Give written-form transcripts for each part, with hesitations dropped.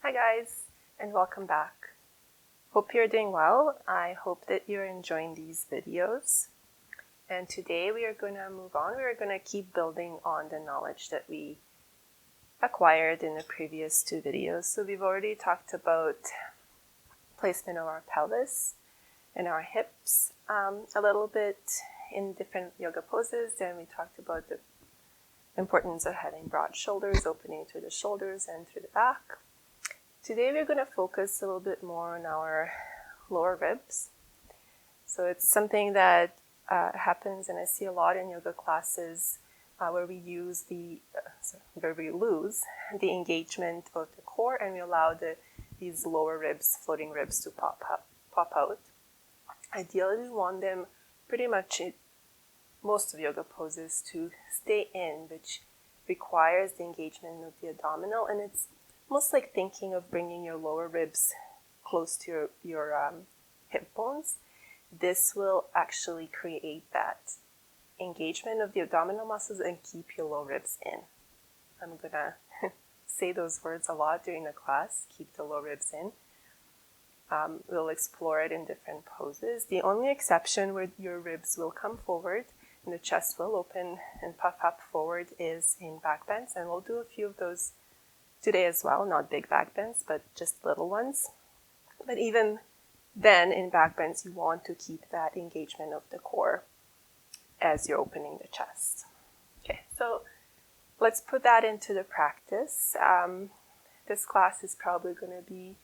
Hi guys, and welcome back. Hope you're doing well. I hope that you're enjoying these videos. And today we are going to move on. We're going to keep building on the knowledge that we acquired in the previous two videos. So we've already talked about placement of our pelvis and our hips a little bit in different yoga poses. Then we talked about the importance of having broad shoulders, opening through the shoulders and through the back. Today we're going to focus a little bit more on our lower ribs. So it's something that happens, and I see a lot in yoga classes where we lose the engagement of the core, and we allow these lower ribs, floating ribs, to pop out. Ideally, we want them pretty much in most of yoga poses to stay in, which requires the engagement of the abdominal, and it's almost like thinking of bringing your lower ribs close to your hip bones. This will actually create that engagement of the abdominal muscles and keep your low ribs in. I'm going to say those words a lot during the class, keep the low ribs in. We'll explore it in different poses. The only exception where your ribs will come forward and the chest will open and puff up forward is in back bends, and we'll do a few of those today as well, not big back bends, but just little ones. But even then, in back bends, you want to keep that engagement of the core as you're opening the chest. Okay, so let's put that into the practice. This class is probably going to be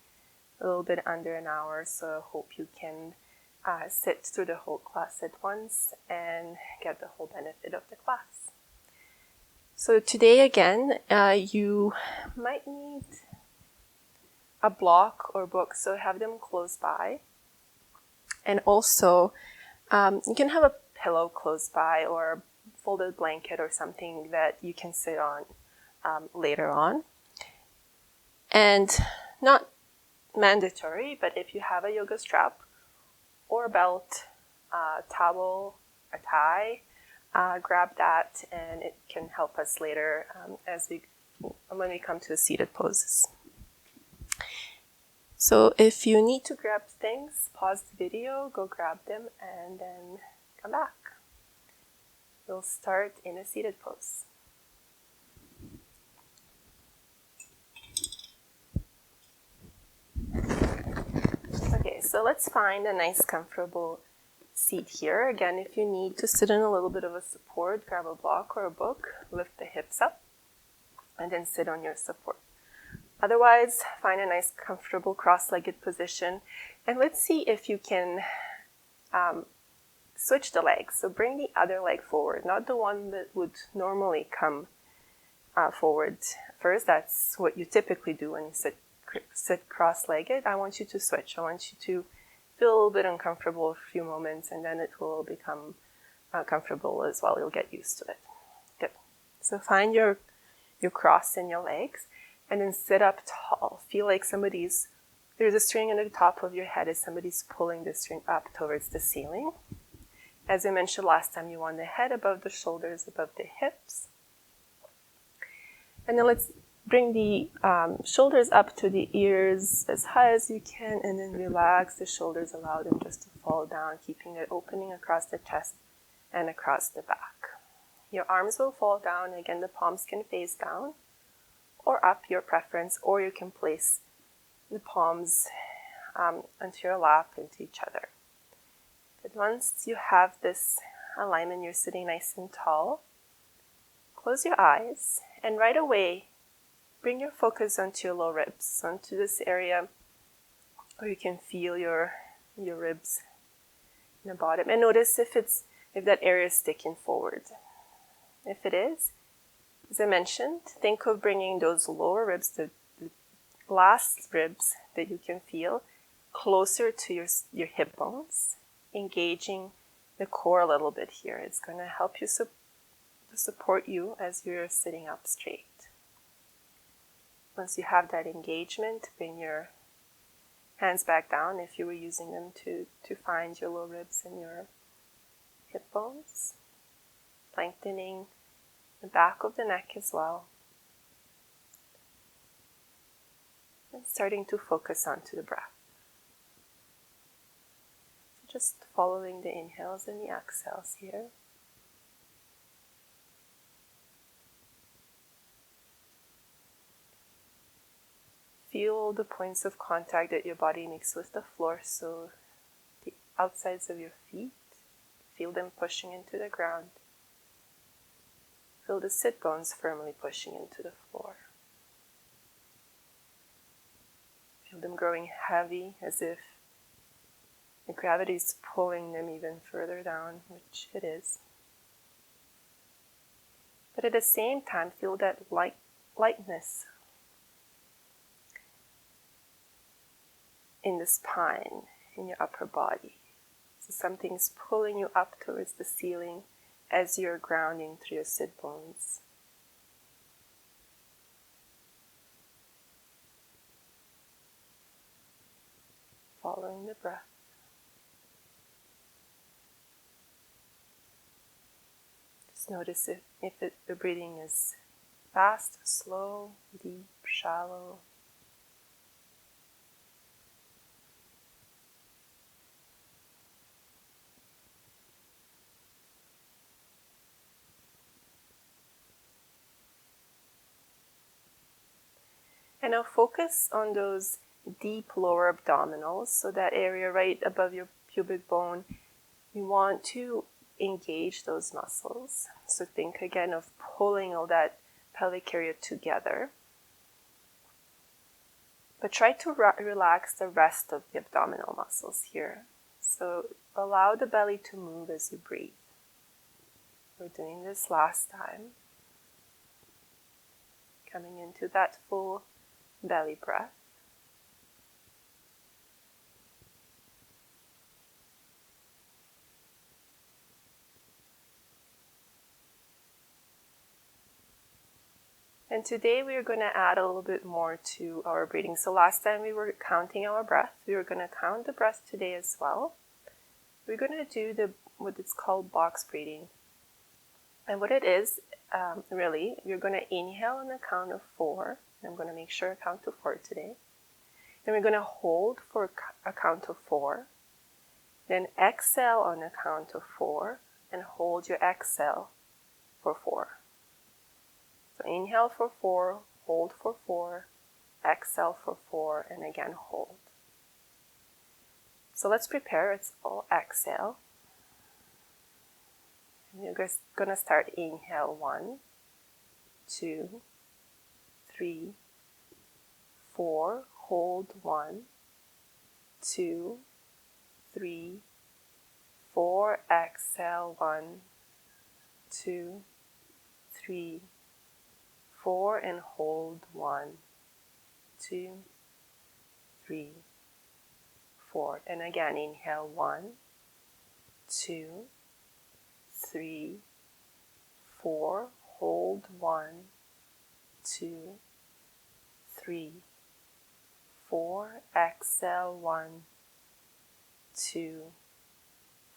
a little bit under an hour, so I hope you can sit through the whole class at once and get the whole benefit of the class. So today again, you might need a block or book, so have them close by. And also, you can have a pillow close by or a folded blanket or something that you can sit on later on. And not mandatory, but if you have a yoga strap or a belt, a towel, a tie, grab that, and it can help us later when we come to the seated poses. So if you need to grab things, pause the video, go grab them, and then come back. We'll start in a seated pose. Okay, so let's find a nice comfortable seat here. Again, if you need to sit in a little bit of a support, grab a block or a book, lift the hips up, and then sit on your support. Otherwise, find a nice comfortable cross-legged position, and let's see if you can switch the legs. So bring the other leg forward, not the one that would normally come forward first. That's what you typically do when you sit cross-legged. I want you to switch. I want you to feel a little bit uncomfortable a few moments, and then it will become comfortable as well. You'll get used to it. Good. So find your cross in your legs, and then sit up tall. Feel like there's a string on the top of your head as somebody's pulling the string up towards the ceiling. As I mentioned last time, you want the head above the shoulders, above the hips. And then let's bring the shoulders up to the ears as high as you can, and then relax the shoulders, allow them just to fall down, keeping that opening across the chest and across the back. Your arms will fall down. Again, the palms can face down or up, your preference, or you can place the palms onto your lap, into each other. But once you have this alignment, you're sitting nice and tall, close your eyes, and right away, bring your focus onto your low ribs, onto this area where you can feel your ribs in the bottom. And notice if that area is sticking forward. If it is, as I mentioned, think of bringing those lower ribs, the last ribs that you can feel, closer to your hip bones, engaging the core a little bit here. It's going to help you to support you as you're sitting up straight. Once you have that engagement, bring your hands back down if you were using them to find your low ribs and your hip bones, lengthening the back of the neck as well. And starting to focus onto the breath. Just following the inhales and the exhales here. Feel the points of contact that your body makes with the floor, so the outsides of your feet, feel them pushing into the ground. Feel the sit bones firmly pushing into the floor. Feel them growing heavy as if the gravity is pulling them even further down, which it is. But at the same time, feel that lightness in the spine, in your upper body. So something's pulling you up towards the ceiling as you're grounding through your sit bones. Following the breath. Just notice if the breathing is fast, slow, deep, shallow. And now focus on those deep lower abdominals, so that area right above your pubic bone. You want to engage those muscles. So think again of pulling all that pelvic area together. But try to relax the rest of the abdominal muscles here. So allow the belly to move as you breathe. We're doing this last time. Coming into that full belly breath. And today we are going to add a little bit more to our breathing. So last time we were counting our breath. We were going to count the breath today as well. We're going to do what it's called box breathing. And what it is, really, you're going to inhale on the count of 4. I'm going to make sure I count to 4 today. Then we're going to hold for a count of 4. Then exhale on a count of 4 and hold your exhale for 4. So inhale for 4, hold for 4, exhale for 4, and again hold. So let's prepare. It's all exhale. And you're going to start inhale 1, 2, 3, 4, hold 1, 2, 3, 4, exhale 1, 2, 3, 4, and hold 1, 2, 3, 4. And again, inhale 1, 2, 3, 4, hold 1, 2, 3, 4, exhale 1, 2,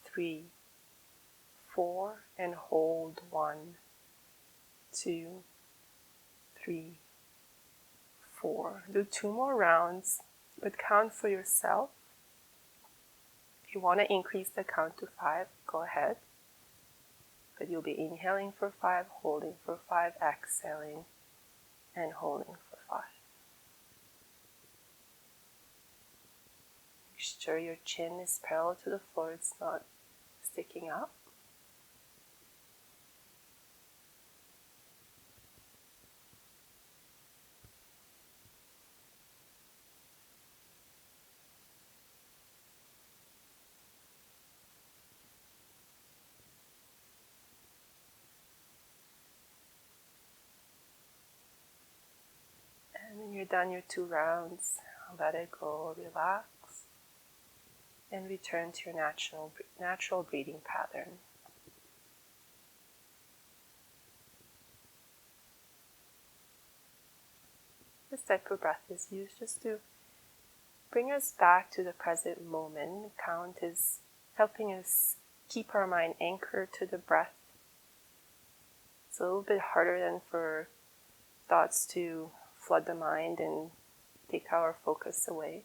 3, 4, and hold 1, 2, 3, 4. Do 2 more rounds, but count for yourself. If you want to increase the count to 5, go ahead. But you'll be inhaling for 5, holding for 5, exhaling, and holding for 5. Make sure your chin is parallel to the floor, it's not sticking up. And when you're done your 2 rounds, let it go, relax, and return to your natural breathing pattern. This type of breath is used just to bring us back to the present moment. Count is helping us keep our mind anchored to the breath. It's a little bit harder than for thoughts to flood the mind and take our focus away.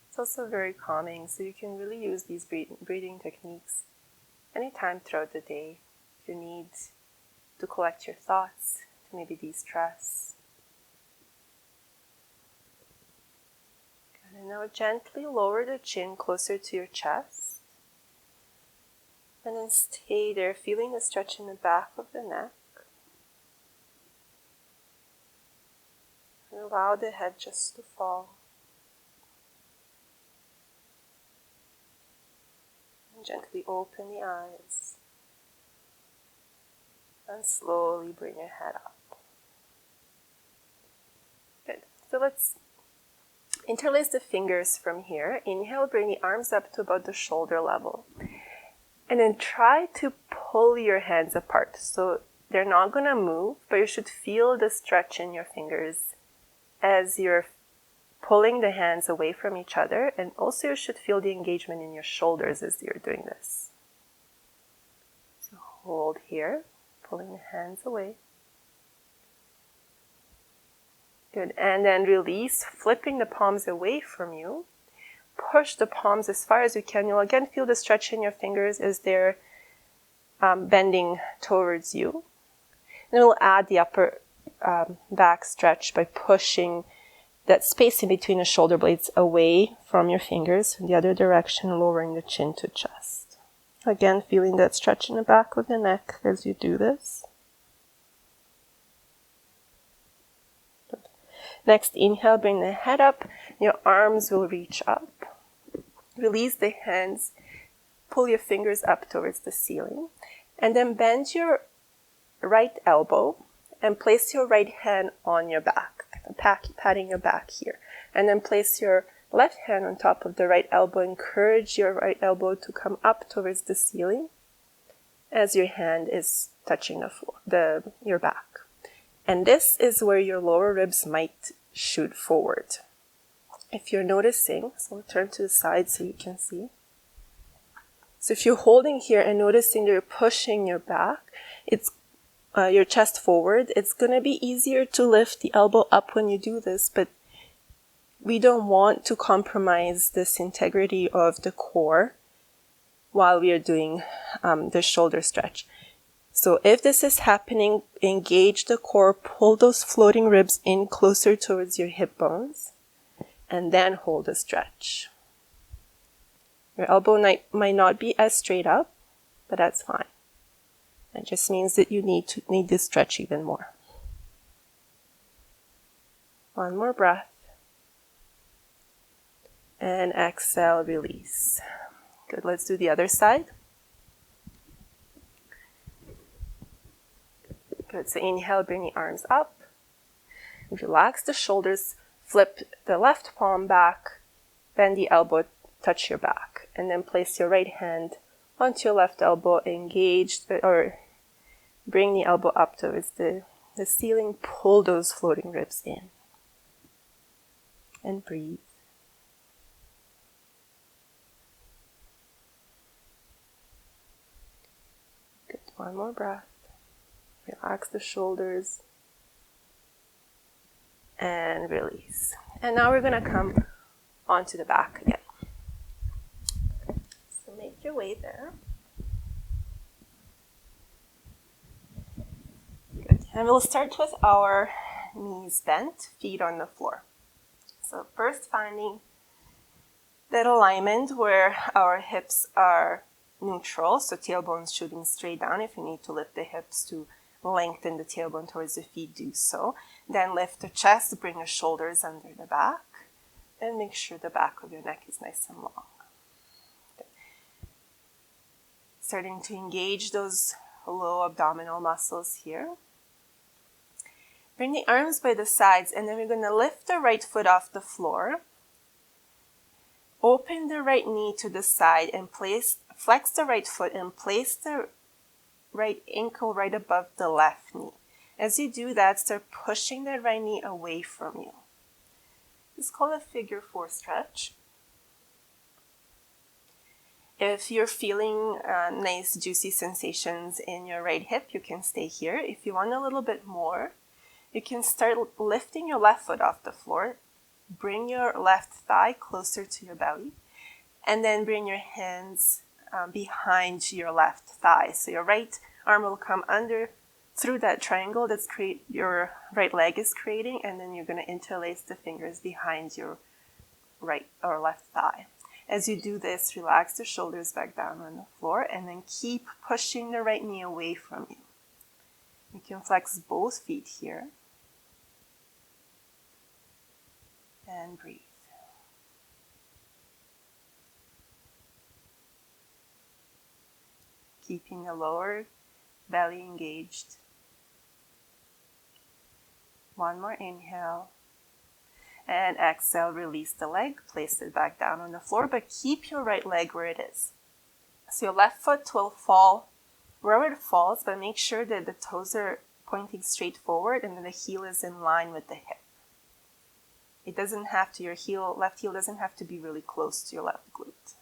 It's also very calming, so you can really use these breathing techniques anytime throughout the day. If you need to collect your thoughts, to maybe de-stress. Good. And now gently lower the chin closer to your chest. And then stay there, feeling the stretch in the back of the neck. And allow the head just to fall. And gently open the eyes. And slowly bring your head up. Good. So let's interlace the fingers from here. Inhale, bring the arms up to about the shoulder level. And then try to pull your hands apart. So they're not going to move, but you should feel the stretch in your fingers as you're pulling the hands away from each other. And also you should feel the engagement in your shoulders as you're doing this. So hold here, pulling the hands away. Good. And then release, flipping the palms away from you. Push the palms as far as you can. You'll again feel the stretch in your fingers as they're bending towards you. And we'll add the upper back stretch by pushing that space in between the shoulder blades away from your fingers in the other direction, lowering the chin to chest. Again, feeling that stretch in the back of the neck as you do this. Next, inhale, bring the head up. Your arms will reach up. Release the hands. Pull your fingers up towards the ceiling. And then bend your right elbow and place your right hand on your back, patting your back here. And then place your left hand on top of the right elbow. Encourage your right elbow to come up towards the ceiling as your hand is touching the floor, your back. And this is where your lower ribs might shoot forward. If you're noticing, so I'll turn to the side so you can see. So if you're holding here and noticing that you're pushing your back, your chest forward, it's going to be easier to lift the elbow up when you do this, but we don't want to compromise this integrity of the core while we are doing the shoulder stretch. So if this is happening, engage the core, pull those floating ribs in closer towards your hip bones, and then hold the stretch. Your elbow might not be as straight up, but that's fine. It just means that you need this stretch even more. One more breath. And exhale, release. Good, let's do the other side. Good, so inhale, bring the arms up. Relax the shoulders, flip the left palm back, bend the elbow, touch your back. And then place your right hand onto your left elbow, or bring the elbow up towards the ceiling, pull those floating ribs in. And breathe. Good, one more breath. Relax the shoulders and release. And now we're going to come onto the back again. So make your way there. Good. And we'll start with our knees bent, feet on the floor. So first finding that alignment where our hips are neutral, so tailbone's shooting straight down. If you need to lift the hips to lengthen the tailbone towards the feet, do so. Then lift the chest, bring your shoulders under the back, and make sure the back of your neck is nice and long. Okay. Starting to engage those low abdominal muscles here. Bring the arms by the sides, and then we're going to lift the right foot off the floor. Open the right knee to the side and flex the right foot and place the right ankle right above the left knee. As you do that, start pushing the right knee away from you. It's called a figure 4 stretch. If you're feeling nice juicy sensations in your right hip, you can stay here. If you want a little bit more, You can start lifting your left foot off the floor. Bring your left thigh closer to your belly. And then bring your hands behind your left thigh. So your right arm will come under through that triangle that's your right leg is creating, and then you're going to interlace the fingers behind your right or left thigh. As you do this, relax the shoulders back down on the floor, and then keep pushing the right knee away from you. You can flex both feet here. And breathe. Keeping the lower belly engaged. One more inhale. And exhale, release the leg, place it back down on the floor, but keep your right leg where it is. So your left foot will fall wherever it falls, but make sure that the toes are pointing straight forward and then the heel is in line with the hip. It doesn't have to, left heel doesn't have to be really close to your left glute.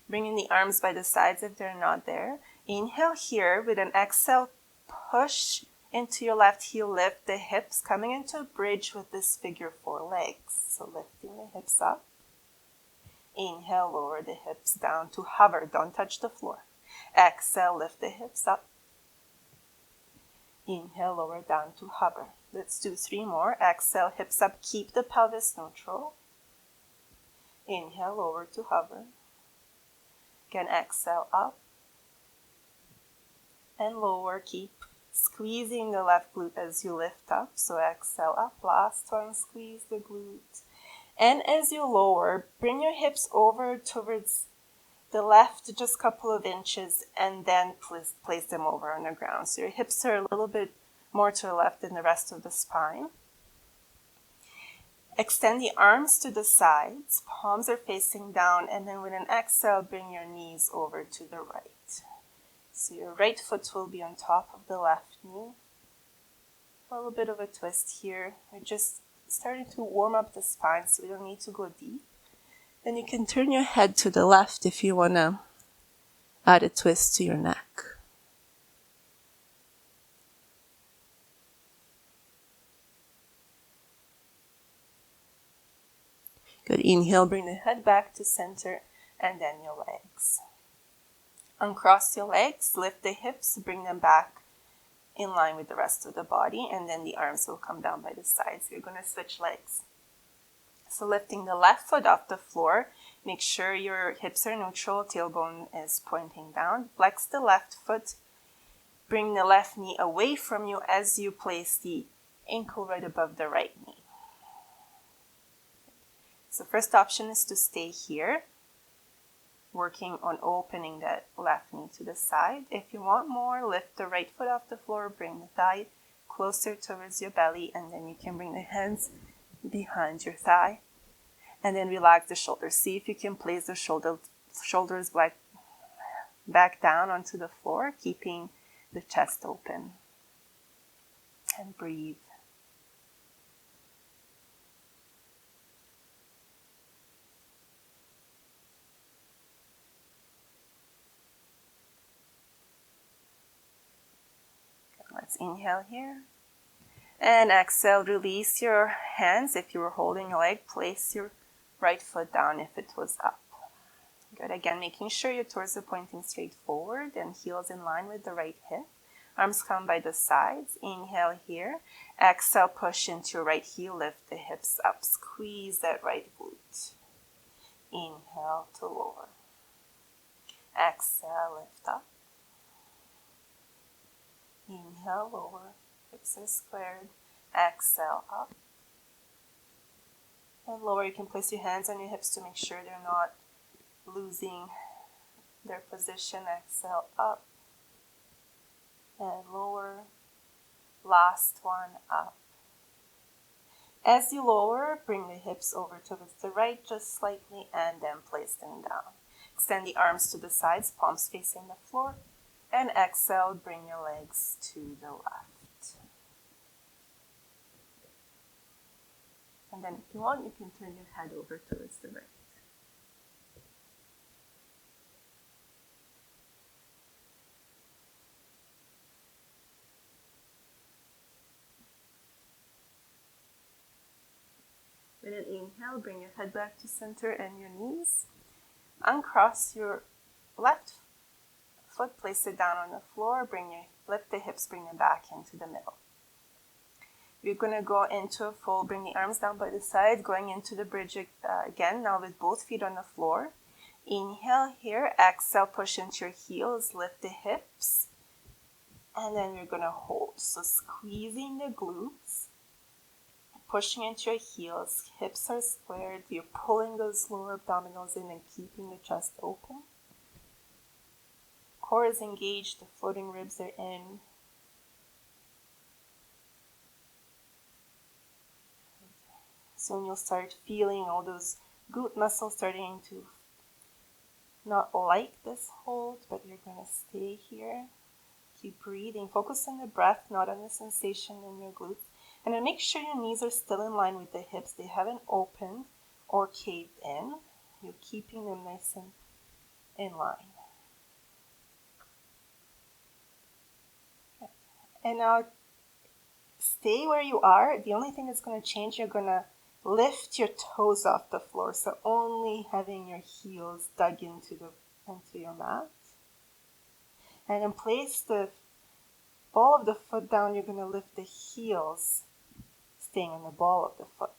Bringing the arms by the sides if they're not there. Inhale here. With an exhale, push into your left heel, lift the hips, coming into a bridge with this figure 4 legs. So lifting the hips up. Inhale, lower the hips down to hover. Don't touch the floor. Exhale, lift the hips up. Inhale, lower down to hover. Let's do 3 more. Exhale, hips up. Keep the pelvis neutral. Inhale, lower to hover. Again, exhale up and lower. Keep squeezing the left glute as you lift up. So exhale up. Last one, squeeze the glute. And as you lower, bring your hips over towards the left just a couple of inches, and then place them over on the ground. So your hips are a little bit more to the left than the rest of the spine. Extend the arms to the sides, palms are facing down, and then with an exhale, bring your knees over to the right. So your right foot will be on top of the left knee. A little bit of a twist here. We're just starting to warm up the spine, so we don't need to go deep. Then you can turn your head to the left if you want to add a twist to your neck. Good. Inhale, bring the head back to center, and then your legs. Uncross your legs, lift the hips, bring them back in line with the rest of the body, and then the arms will come down by the sides. You're going to switch legs. So lifting the left foot off the floor, make sure your hips are neutral, tailbone is pointing down. Flex the left foot, bring the left knee away from you as you place the ankle right above the right knee. So first option is to stay here, working on opening that left knee to the side. If you want more, lift the right foot off the floor, bring the thigh closer towards your belly, and then you can bring the hands behind your thigh. And then relax the shoulders. See if you can place the shoulders back down onto the floor, keeping the chest open. And breathe. Let's inhale here. And exhale, release your hands. If you were holding your leg, place your right foot down if it was up. Good. Again, making sure your torso pointing straight forward and heels in line with the right hip. Arms come by the sides. Inhale here. Exhale, push into your right heel. Lift the hips up. Squeeze that right glute. Inhale to lower. Exhale, lift up. Inhale, lower. Hips are squared. Exhale, up. And lower. You can place your hands on your hips to make sure they're not losing their position. Exhale, up. And lower. Last one, up. As you lower, bring the hips over towards the right just slightly and then place them down. Extend the arms to the sides, palms facing the floor. And exhale, bring your legs to the left. And then if you want, you can turn your head over towards the right. With an inhale, bring your head back to center and your knees. Uncross your left foot, place it down on the floor, lift the hips, bring them back into the middle. We're going to go into a fold, bring the arms down by the side, going into the bridge again, now with both feet on the floor. Inhale here, exhale, push into your heels, lift the hips, and then we're going to hold. So squeezing the glutes, pushing into your heels, hips are squared, you're pulling those lower abdominals in and keeping the chest open. Core is engaged, the floating ribs are in. Soon you'll start feeling all those glute muscles starting to not like this hold, but you're going to stay here. Keep breathing. Focus on the breath, not on the sensation in your glutes. And then make sure your knees are still in line with the hips. They haven't opened or caved in. You're keeping them nice and in line. Okay. And now stay where you are. The only thing that's going to change, you're going to lift your toes off the floor. So only having your heels dug into your mat. And then place the ball of the foot down. You're going to lift the heels, staying on the ball of the foot.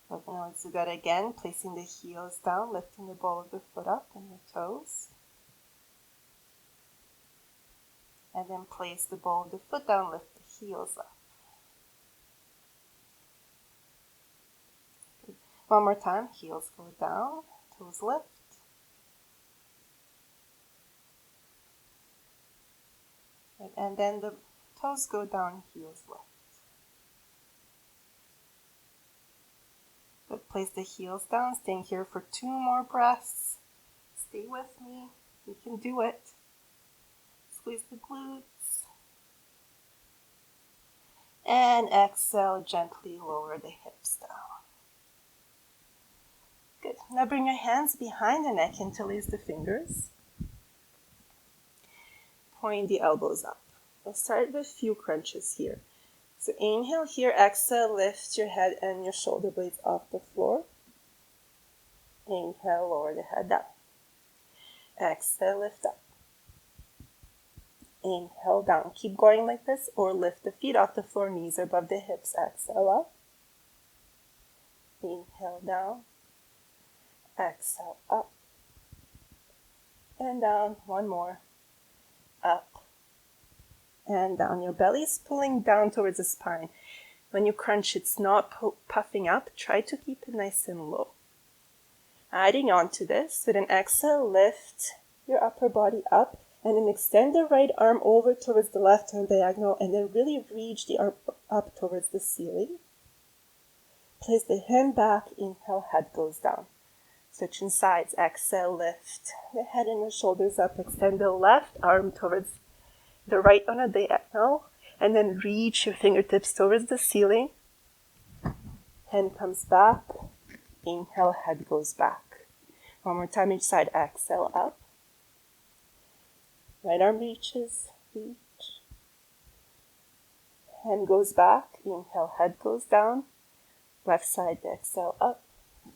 So now let's do that again. Placing the heels down, lifting the ball of the foot up and your toes. And then place the ball of the foot down, lift the heels up. Good. One more time, heels go down, toes lift. Good. And then the toes go down, heels lift. Good. Place the heels down, staying here for 2 more breaths. Stay with me, you can do it. Squeeze the glutes. And exhale, gently lower the hips down. Good. Now bring your hands behind the neck, interlace the fingers. Point the elbows up. We'll start with a few crunches here. So inhale here, exhale, lift your head and your shoulder blades off the floor. Inhale, lower the head down. Exhale, lift up. Inhale, down. Keep going like this, or lift the feet off the floor, knees above the hips. Exhale, up. Inhale, down. Exhale, up. And down. One more. Up. And down. Your belly's pulling down towards the spine. When you crunch, it's not puffing up. Try to keep it nice and low. Adding on to this, with an exhale, lift your upper body up. And then extend the right arm over towards the left arm diagonal, and then really reach the arm up towards the ceiling. Place the hand back, inhale, head goes down. Switching sides, exhale, lift the head and the shoulders up. Extend the left arm towards the right on a diagonal, and then reach your fingertips towards the ceiling. Hand comes back, inhale, head goes back. One more time each side, exhale, up. Right arm reaches, reach. Hand goes back, inhale, head goes down. Left side, exhale, up.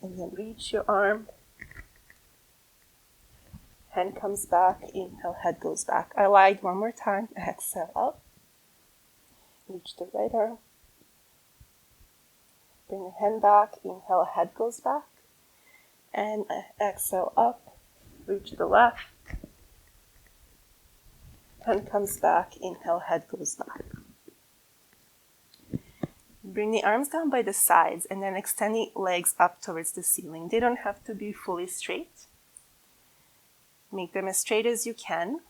And then reach your arm. Hand comes back, inhale, head goes back. I lied, one more time, exhale, up. Reach the right arm. Bring the hand back, inhale, head goes back. And exhale, up. Reach the left. Hand comes back, inhale, head goes back. Bring the arms down by the sides and then extend the legs up towards the ceiling. They don't have to be fully straight. Make them as straight as you can.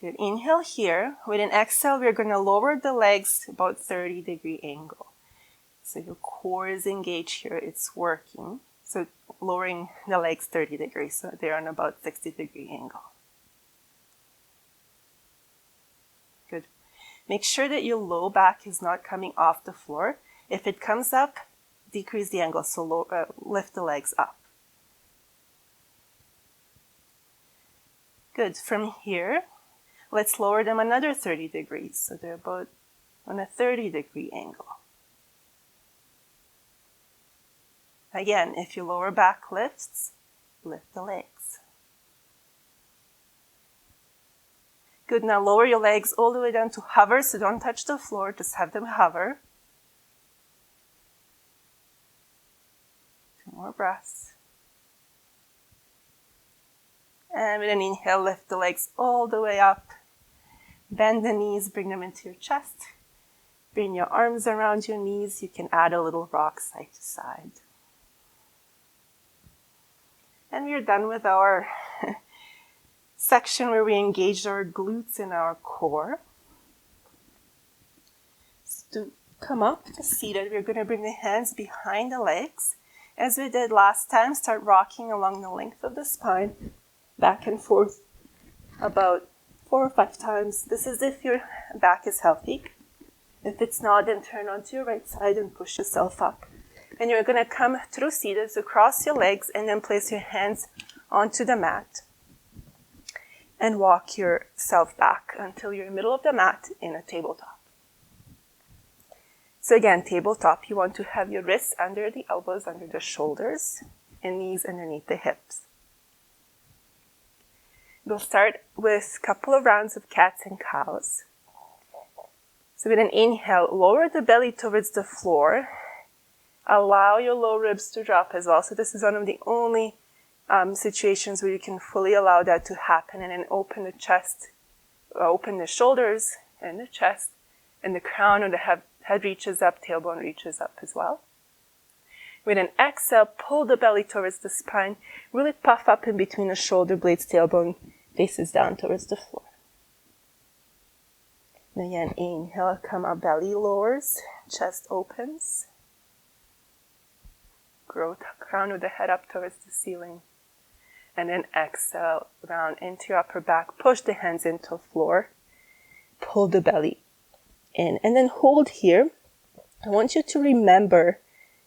Good. Inhale here. With an exhale, we're going to lower the legs about 30-degree angle. So your core is engaged here. It's working. So lowering the legs 30 degrees. So they're on about 60-degree angle. Good. Make sure that your low back is not coming off the floor. If it comes up, decrease the angle, so lift the legs up. Good. From here, let's lower them another 30 degrees. So they're about on a 30-degree angle. Again, if your lower back lifts, lift the legs. Good, now lower your legs all the way down to hover, so don't touch the floor, just have them hover. 2 more breaths. And with an inhale, lift the legs all the way up. Bend the knees, bring them into your chest. Bring your arms around your knees. You can add a little rock side to side. And we're done with our section where we engage our glutes and our core. So to come up to seated, we're going to bring the hands behind the legs. As we did last time, start rocking along the length of the spine, back and forth about 4 or 5 times. This is if your back is healthy. If it's not, then turn onto your right side and push yourself up. And you're going to come through seated, so cross your legs and then place your hands onto the mat. And walk yourself back until you're in the middle of the mat in a tabletop. So again, tabletop, you want to have your wrists under the elbows, under the shoulders, and knees underneath the hips. We'll start with a couple of rounds of cats and cows. So with an inhale, lower the belly towards the floor. Allow your low ribs to drop as well. So this is one of the only situations where you can fully allow that to happen, and then open the chest, open the shoulders and the chest, and the crown of the head reaches up, tailbone reaches up as well. With an exhale, pull the belly towards the spine, really puff up in between the shoulder blades, tailbone faces down towards the floor. And again, inhale, come up, belly lowers, chest opens. Grow the crown of the head up towards the ceiling. And then exhale, round into your upper back, push the hands into the floor, pull the belly in, and then hold here. I want you to remember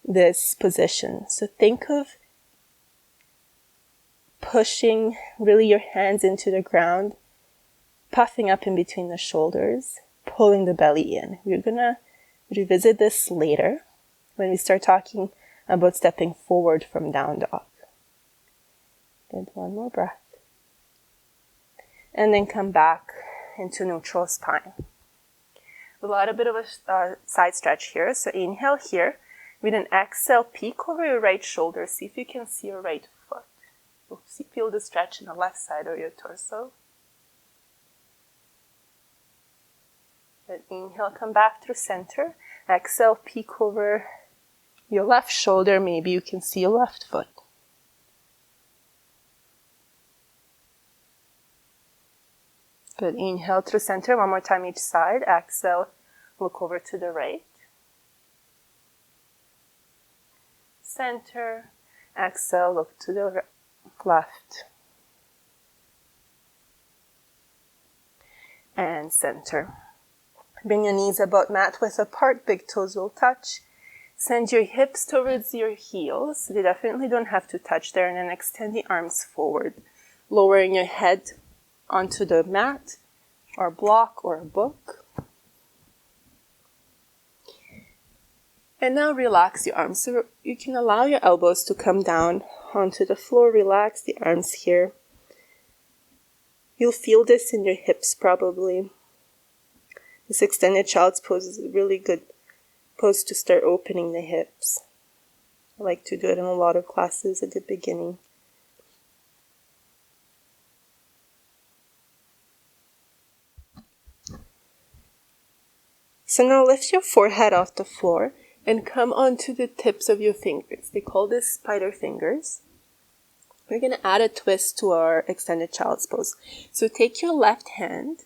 this position. So think of pushing really your hands into the ground, puffing up in between the shoulders, pulling the belly in. We're going to revisit this later when we start talking about stepping forward from down dog. Good, 1 more breath. And then come back into neutral spine. A little bit of a side stretch here. So inhale here. With an exhale, peek over your right shoulder. See if you can see your right foot. Feel the stretch in the left side of your torso. Then inhale, come back through center. Exhale, peek over your left shoulder. Maybe you can see your left foot. Good. Inhale through center. 1 more time each side. Exhale, look over to the right. Center. Exhale, look to the left. And center. Bring your knees about mat width apart. Big toes will touch. Send your hips towards your heels. They definitely don't have to touch there. And then extend the arms forward. Lowering your head onto the mat or block or a book. And now relax your arms. So you can allow your elbows to come down onto the floor. Relax the arms here. You'll feel this in your hips probably. This extended child's pose is a really good pose to start opening the hips. I like to do it in a lot of classes at the beginning. So now lift your forehead off the floor and come onto the tips of your fingers. They call this spider fingers. We're going to add a twist to our extended child's pose. So take your left hand,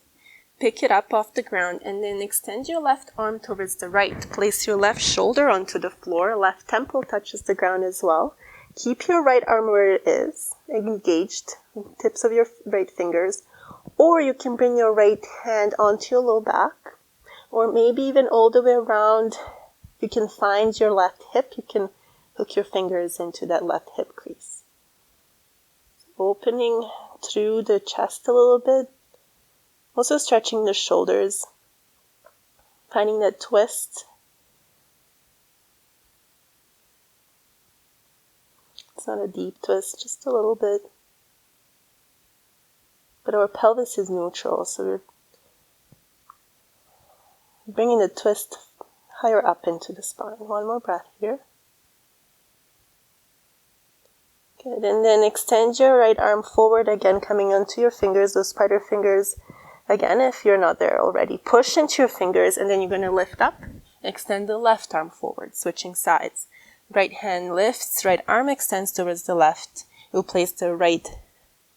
pick it up off the ground, and then extend your left arm towards the right. Place your left shoulder onto the floor. Left temple touches the ground as well. Keep your right arm where it is, engaged, tips of your right fingers. Or you can bring your right hand onto your low back. Or maybe even all the way around, you can find your left hip. You can hook your fingers into that left hip crease. Opening through the chest a little bit. Also stretching the shoulders. Finding that twist. It's not a deep twist, just a little bit. But our pelvis is neutral, so we're bringing the twist higher up into the spine. One more breath here. Good, and then extend your right arm forward, again coming onto your fingers, those spider fingers. Again, if you're not there already, push into your fingers, and then you're going to lift up. Extend the left arm forward, switching sides. Right hand lifts, right arm extends towards the left. You'll place the right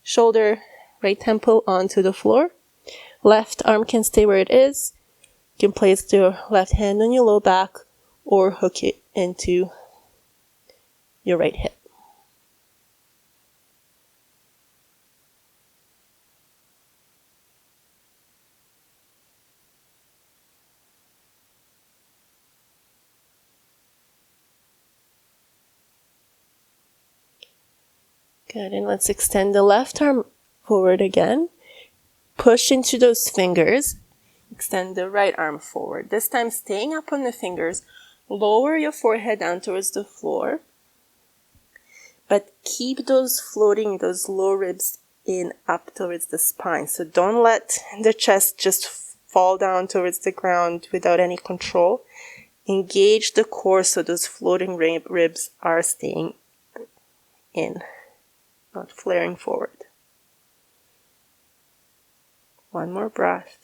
shoulder, right temple onto the floor. Left arm can stay where it is. You can place your left hand on your low back or hook it into your right hip. Good, and let's extend the left arm forward again. Push into those fingers. Extend the right arm forward. This time staying up on the fingers. Lower your forehead down towards the floor. But keep those floating, those low ribs in up towards the spine. So don't let the chest just fall down towards the ground without any control. Engage the core so those floating ribs are staying in, not flaring forward. One more breath.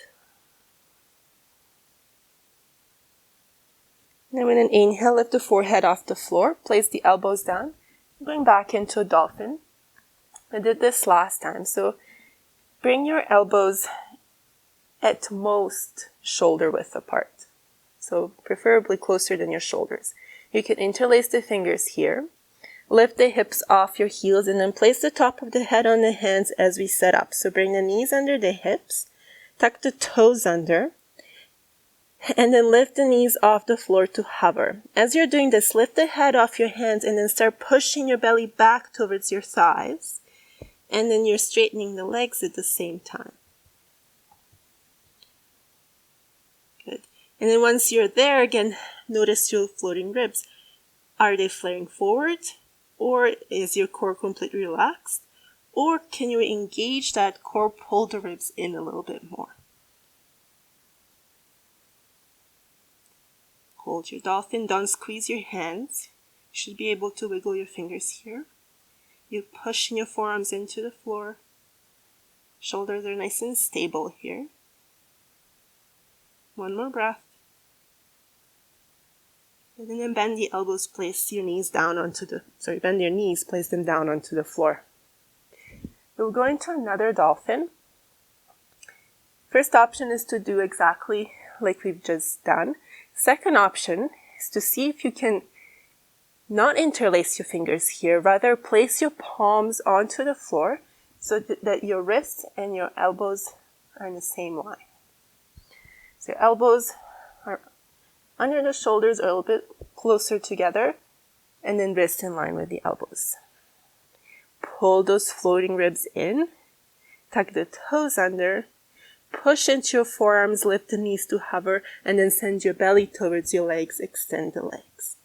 Then with an inhale, lift the forehead off the floor. Place the elbows down. Going back into a dolphin. I did this last time. So bring your elbows at most shoulder width apart. So preferably closer than your shoulders. You can interlace the fingers here. Lift the hips off your heels and then place the top of the head on the hands as we set up. So bring the knees under the hips. Tuck the toes under. And then lift the knees off the floor to hover. As you're doing this, lift the head off your hands and then start pushing your belly back towards your thighs. And then you're straightening the legs at the same time. Good. And then once you're there, again, notice your floating ribs. Are they flaring forward? Or is your core completely relaxed? Or can you engage that core, pull the ribs in a little bit more? Hold your dolphin, don't squeeze your hands. You should be able to wiggle your fingers here. You're pushing your forearms into the floor. Shoulders are nice and stable here. One more breath. And then bend the elbows, place your knees down bend your knees, place them down onto the floor. We'll go into another dolphin. First option is to do exactly like we've just done. Second option is to see if you can not interlace your fingers here, rather place your palms onto the floor so that your wrists and your elbows are in the same line. So your elbows are under the shoulders, a little bit closer together, and then wrists in line with the elbows. Pull those floating ribs in, tuck the toes under, push into your forearms, lift the knees to hover, and then send your belly towards your legs, extend the legs.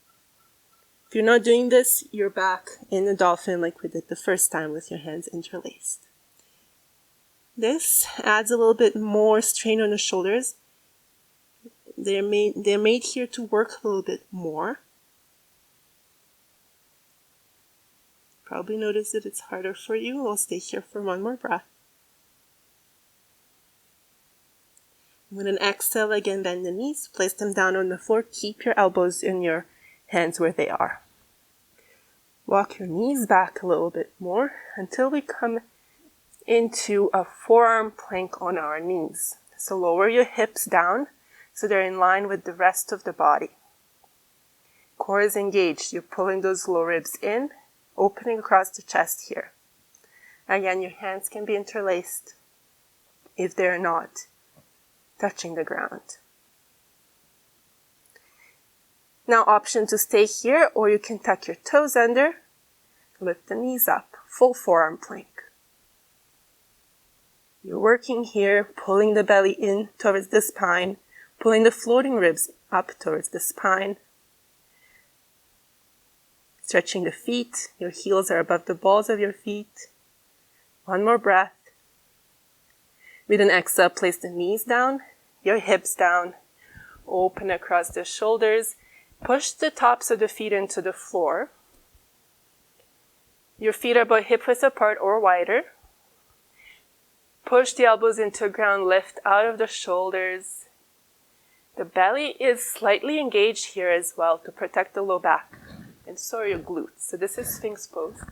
If you're not doing this, you're back in the dolphin like we did the first time with your hands interlaced. This adds a little bit more strain on the shoulders. They're made here to work a little bit more. Probably notice that it's harder for you. We'll stay here for one more breath. With an exhale, again, bend the knees, place them down on the floor. Keep your elbows and your hands where they are. Walk your knees back a little bit more until we come into a forearm plank on our knees. So lower your hips down so they're in line with the rest of the body. Core is engaged. You're pulling those low ribs in, opening across the chest here. Again, your hands can be interlaced if they're not touching the ground. Now, option to stay here, or you can tuck your toes under, lift the knees up, full forearm plank. You're working here, pulling the belly in towards the spine, Pulling the floating ribs up towards the spine. Stretching the feet. Your heels are above the balls of your feet. One more breath. With an exhale, place the knees down, your hips down. Open across the shoulders. Push the tops of the feet into the floor. Your feet are about hip width apart or wider. Push the elbows into the ground, lift out of the shoulders. The belly is slightly engaged here as well to protect the low back. And so are your glutes. So this is Sphinx pose.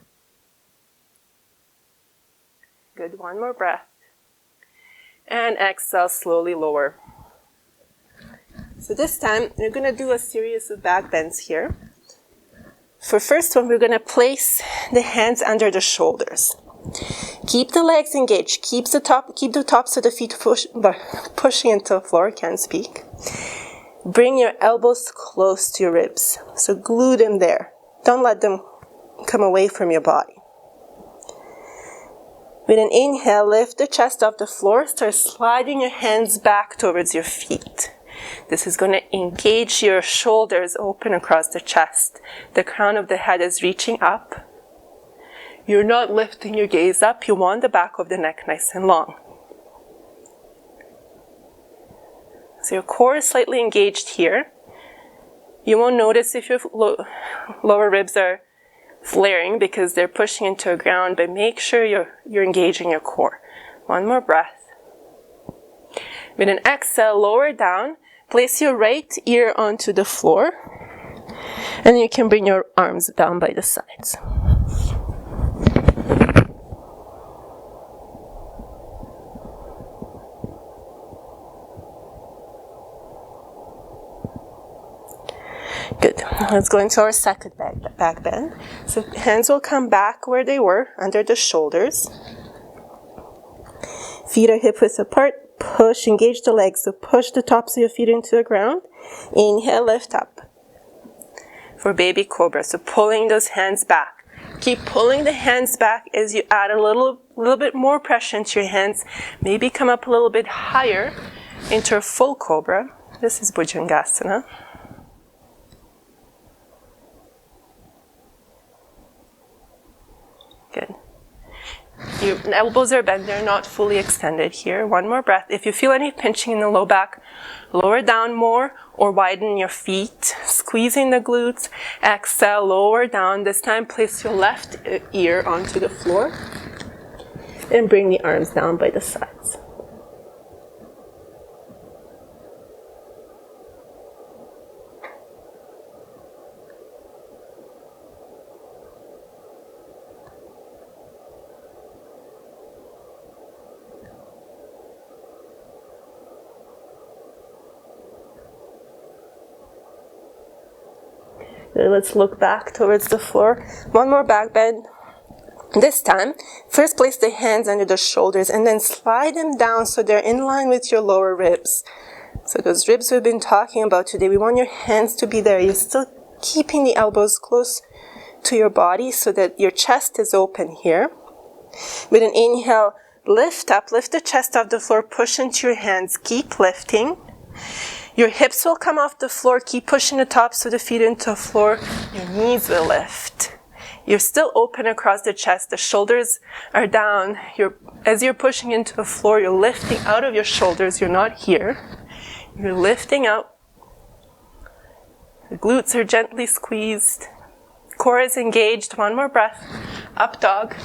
Good, one more breath. And exhale, slowly lower. So this time, we're going to do a series of back bends here. For first one, we're going to place the hands under the shoulders. Keep the legs engaged. Keep the tops of the feet pushing into the floor. Can't speak. Bring your elbows close to your ribs. So glue them there. Don't let them come away from your body. With an inhale, lift the chest off the floor. Start sliding your hands back towards your feet. This is going to engage your shoulders open across the chest. The crown of the head is reaching up. You're not lifting your gaze up. You want the back of the neck nice and long. So your core is slightly engaged here. You won't notice if your lower ribs are flaring because they're pushing into the ground, but make sure you're engaging your core. One more breath. With an exhale, lower down. Place your right ear onto the floor. And you can bring your arms down by the sides. Good. Let's go into our second back bend. So hands will come back where they were, under the shoulders. Feet are hip width apart. Push, engage the legs. So push the tops of your feet into the ground. Inhale, lift up. For baby cobra. So pulling those hands back. Keep pulling the hands back as you add a little bit more pressure into your hands. Maybe come up a little bit higher into a full cobra. This is Bhujangasana. Good. Your elbows are bent, they're not fully extended here. One more breath. If you feel any pinching in the low back, lower down more or widen your feet, squeezing the glutes. Exhale, lower down. This time, place your left ear onto the floor and bring the arms down by the sides. Let's look back towards the floor. One more back bend. This time, first place the hands under the shoulders and then slide them down so they're in line with your lower ribs. So those ribs we've been talking about today, we want your hands to be there. You're still keeping the elbows close to your body so that your chest is open here. With an inhale, lift up, lift the chest off the floor, push into your hands, keep lifting. Your hips will come off the floor. Keep pushing the tops of the feet into the floor. Your knees will lift. You're still open across the chest. The shoulders are down. As you're pushing into the floor, you're lifting out of your shoulders. You're not here. You're lifting out. The glutes are gently squeezed. Core is engaged. One more breath. Up dog.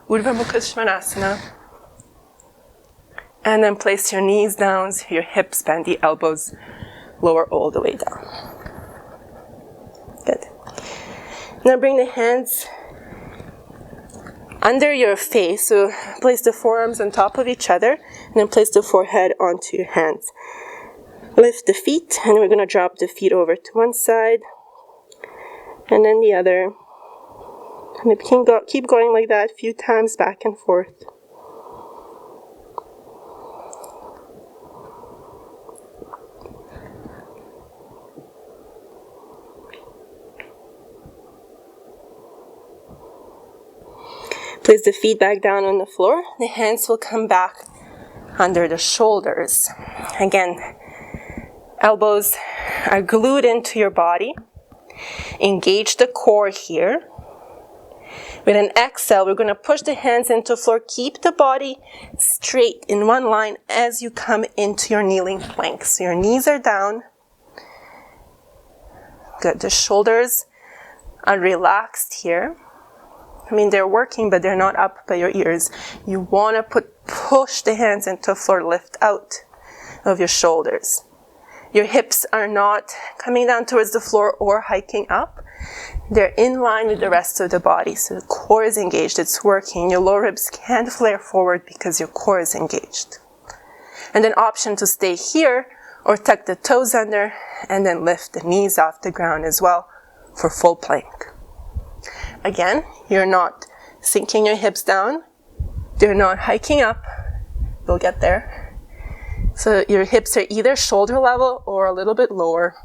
Virabhadrasana. And then place your knees down, your hips bend, the elbows lower all the way down. Good. Now bring the hands under your face. So place the forearms on top of each other and then place the forehead onto your hands. Lift the feet and we're going to drop the feet over to one side and then the other. And you can keep going like that a few times back and forth. Place the feet back down on the floor. The hands will come back under the shoulders. Again, Elbows are glued into your body. Engage the core here. With an exhale, we're going to push the hands into the floor. Keep the body straight in one line as you come into your kneeling plank. So your knees are down. Good. The shoulders are relaxed here. I mean, they're working, but they're not up by your ears. You want to push the hands into the floor, lift out of your shoulders. Your hips are not coming down towards the floor or hiking up. They're in line with the rest of the body. So the core is engaged, it's working. Your lower ribs can't flare forward because your core is engaged. And then option to stay here or tuck the toes under and then lift the knees off the ground as well for full plank. Again, you're not sinking your hips down. They're not hiking up. We'll get there. So your hips are either shoulder level or a little bit lower,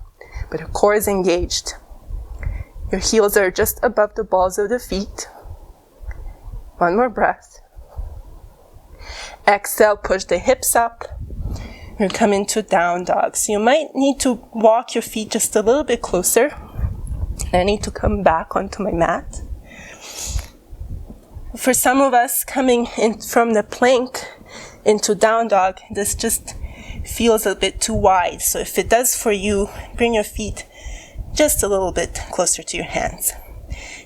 but your core is engaged. Your heels are just above the balls of the feet. One more breath. Exhale, push the hips up. You come into down dog. So you might need to walk your feet just a little bit closer. I need to come back onto my mat. For some of us coming in from the plank into down dog, this just feels a bit too wide. So if it does for you, bring your feet just a little bit closer to your hands.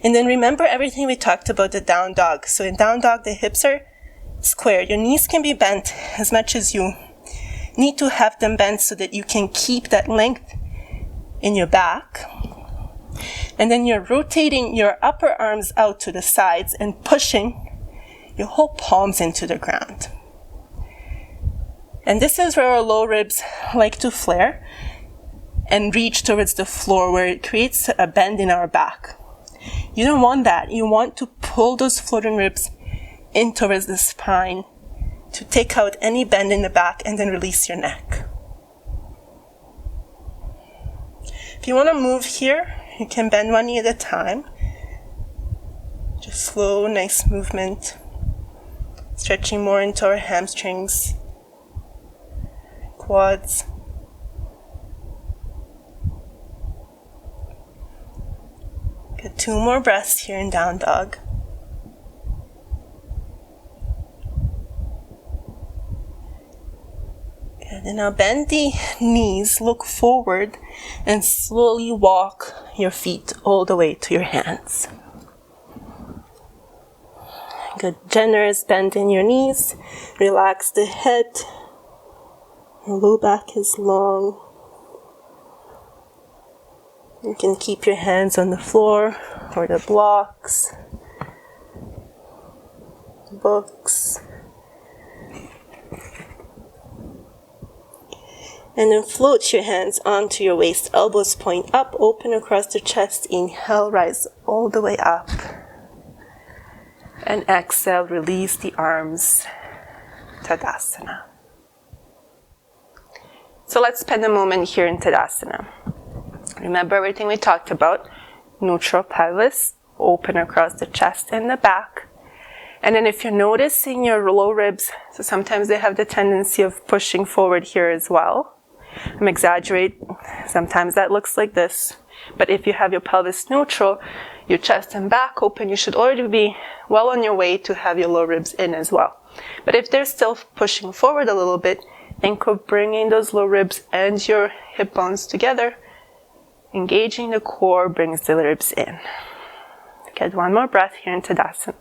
And then remember everything we talked about the down dog. So in down dog, the hips are square. Your knees can be bent as much as you need to have them bent so that you can keep that length in your back. And then you're rotating your upper arms out to the sides and pushing your whole palms into the ground. And this is where our low ribs like to flare and reach towards the floor, where it creates a bend in our back. You don't want that. You want to pull those floating ribs in towards the spine to take out any bend in the back and then release your neck. If you want to move here, you can bend one knee at a time. Just slow, nice movement. Stretching more into our hamstrings, quads. Good. 2 more breaths here in down dog. Good. And now bend the knees, look forward, and slowly walk your feet all the way to your hands. Good. Generous bend in your knees. Relax the head. Your low back is long. You can keep your hands on the floor or the blocks, books. And then float your hands onto your waist, elbows point up, open across the chest. Inhale, rise all the way up. And exhale, release the arms, Tadasana. So let's spend a moment here in Tadasana. Remember everything we talked about. Neutral pelvis, open across the chest and the back. And then if you're noticing your low ribs, so sometimes they have the tendency of pushing forward here as well. I'm exaggerating. Sometimes that looks like this. But if you have your pelvis neutral, your chest and back open, you should already be well on your way to have your low ribs in as well. But if they're still pushing forward a little bit, think of bringing those low ribs and your hip bones together. Engaging the core brings the ribs in. Get one more breath here in Tadasana.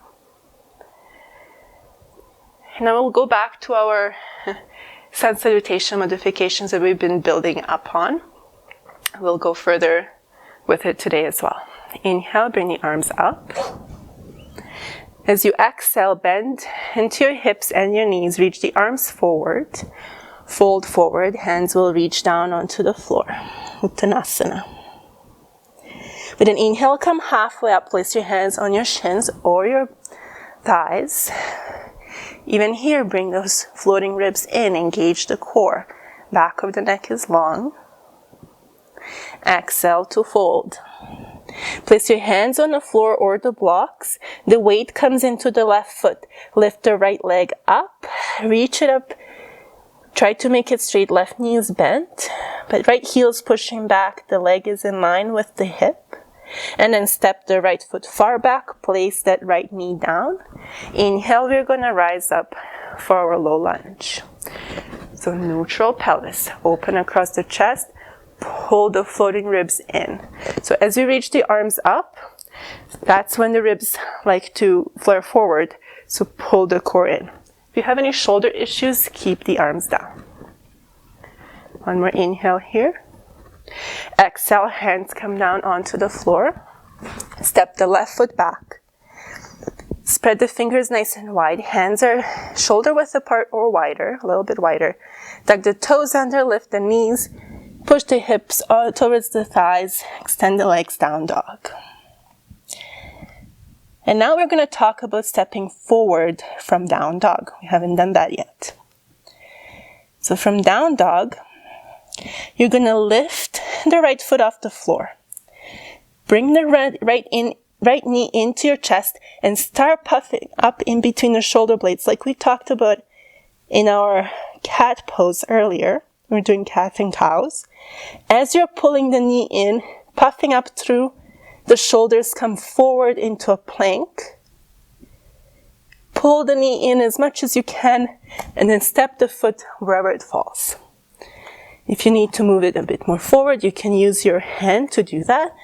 And then we'll go back to our sun salutation modifications that we've been building upon. We'll go further with it today as well. Inhale, bring the arms up. As you exhale, bend into your hips and your knees. Reach the arms forward. Fold forward. Hands will reach down onto the floor. Utkatasana. With an inhale, come halfway up. Place your hands on your shins or your thighs. Even here, bring those floating ribs in. Engage the core. Back of the neck is long. Exhale to fold. Place your hands on the floor or the blocks. The weight comes into the left foot. Lift the right leg up. Reach it up Try to make it straight. Left knee is bent, but right heel is pushing back. The leg is in line with the hip. And then step the right foot far back. Place that right knee down. Inhale, we're going to rise up for our low lunge. So neutral pelvis. Open across the chest. Pull the floating ribs in. So as you reach the arms up, that's when the ribs like to flare forward. So pull the core in. If you have any shoulder issues, keep the arms down. One more inhale here. Exhale, hands come down onto the floor. Step the left foot back. Spread the fingers nice and wide. Hands are shoulder width apart or wider, a little bit wider. Tuck the toes under, lift the knees. Push the hips towards the thighs. Extend the legs, down dog. And now we're going to talk about stepping forward from down dog. We haven't done that yet. So from down dog, you're going to lift the right foot off the floor. Bring the right knee into your chest and start puffing up in between the shoulder blades like we talked about in our cat pose earlier. We're doing cat and cows. As you're pulling the knee in, puffing up through, the shoulders come forward into a plank. Pull the knee in as much as you can and then step the foot wherever it falls. If you need to move it a bit more forward, you can use your hand to do that.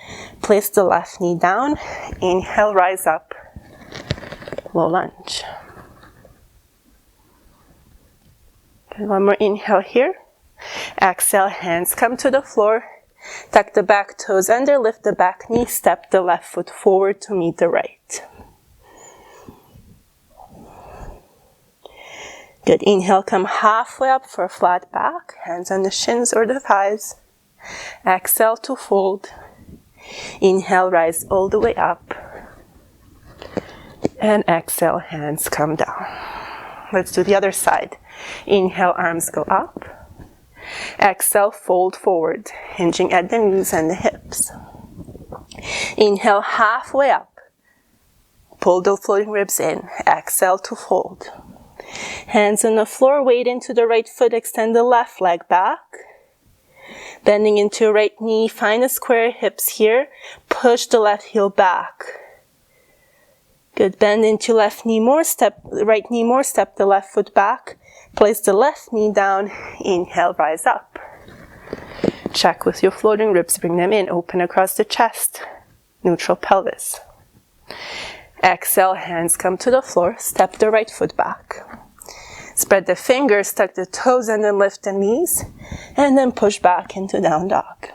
Place the left knee down. Inhale, rise up. Low lunge. Okay, one more inhale here. Exhale, hands come to the floor. Tuck the back toes under, lift the back knee, step the left foot forward to meet the right. Good. Inhale, come halfway up for a flat back. Hands on the shins or the thighs. Exhale to fold. Inhale, rise all the way up. And exhale, hands come down. Let's do the other side. Inhale, arms go up. Exhale, fold forward, hinging at the knees and the hips. Inhale, halfway up. Pull the floating ribs in. Exhale to fold. Hands on the floor, weight into the right foot, extend the left leg back. Bending into your right knee, find a square hips here. Push the left heel back. Good, bend into left knee more, step right knee more, step the left foot back. Place the left knee down, inhale, rise up. Check with your floating ribs, bring them in, open across the chest, neutral pelvis. Exhale, hands come to the floor, step the right foot back. Spread the fingers, tuck the toes, and then lift the knees, and then push back into down dog.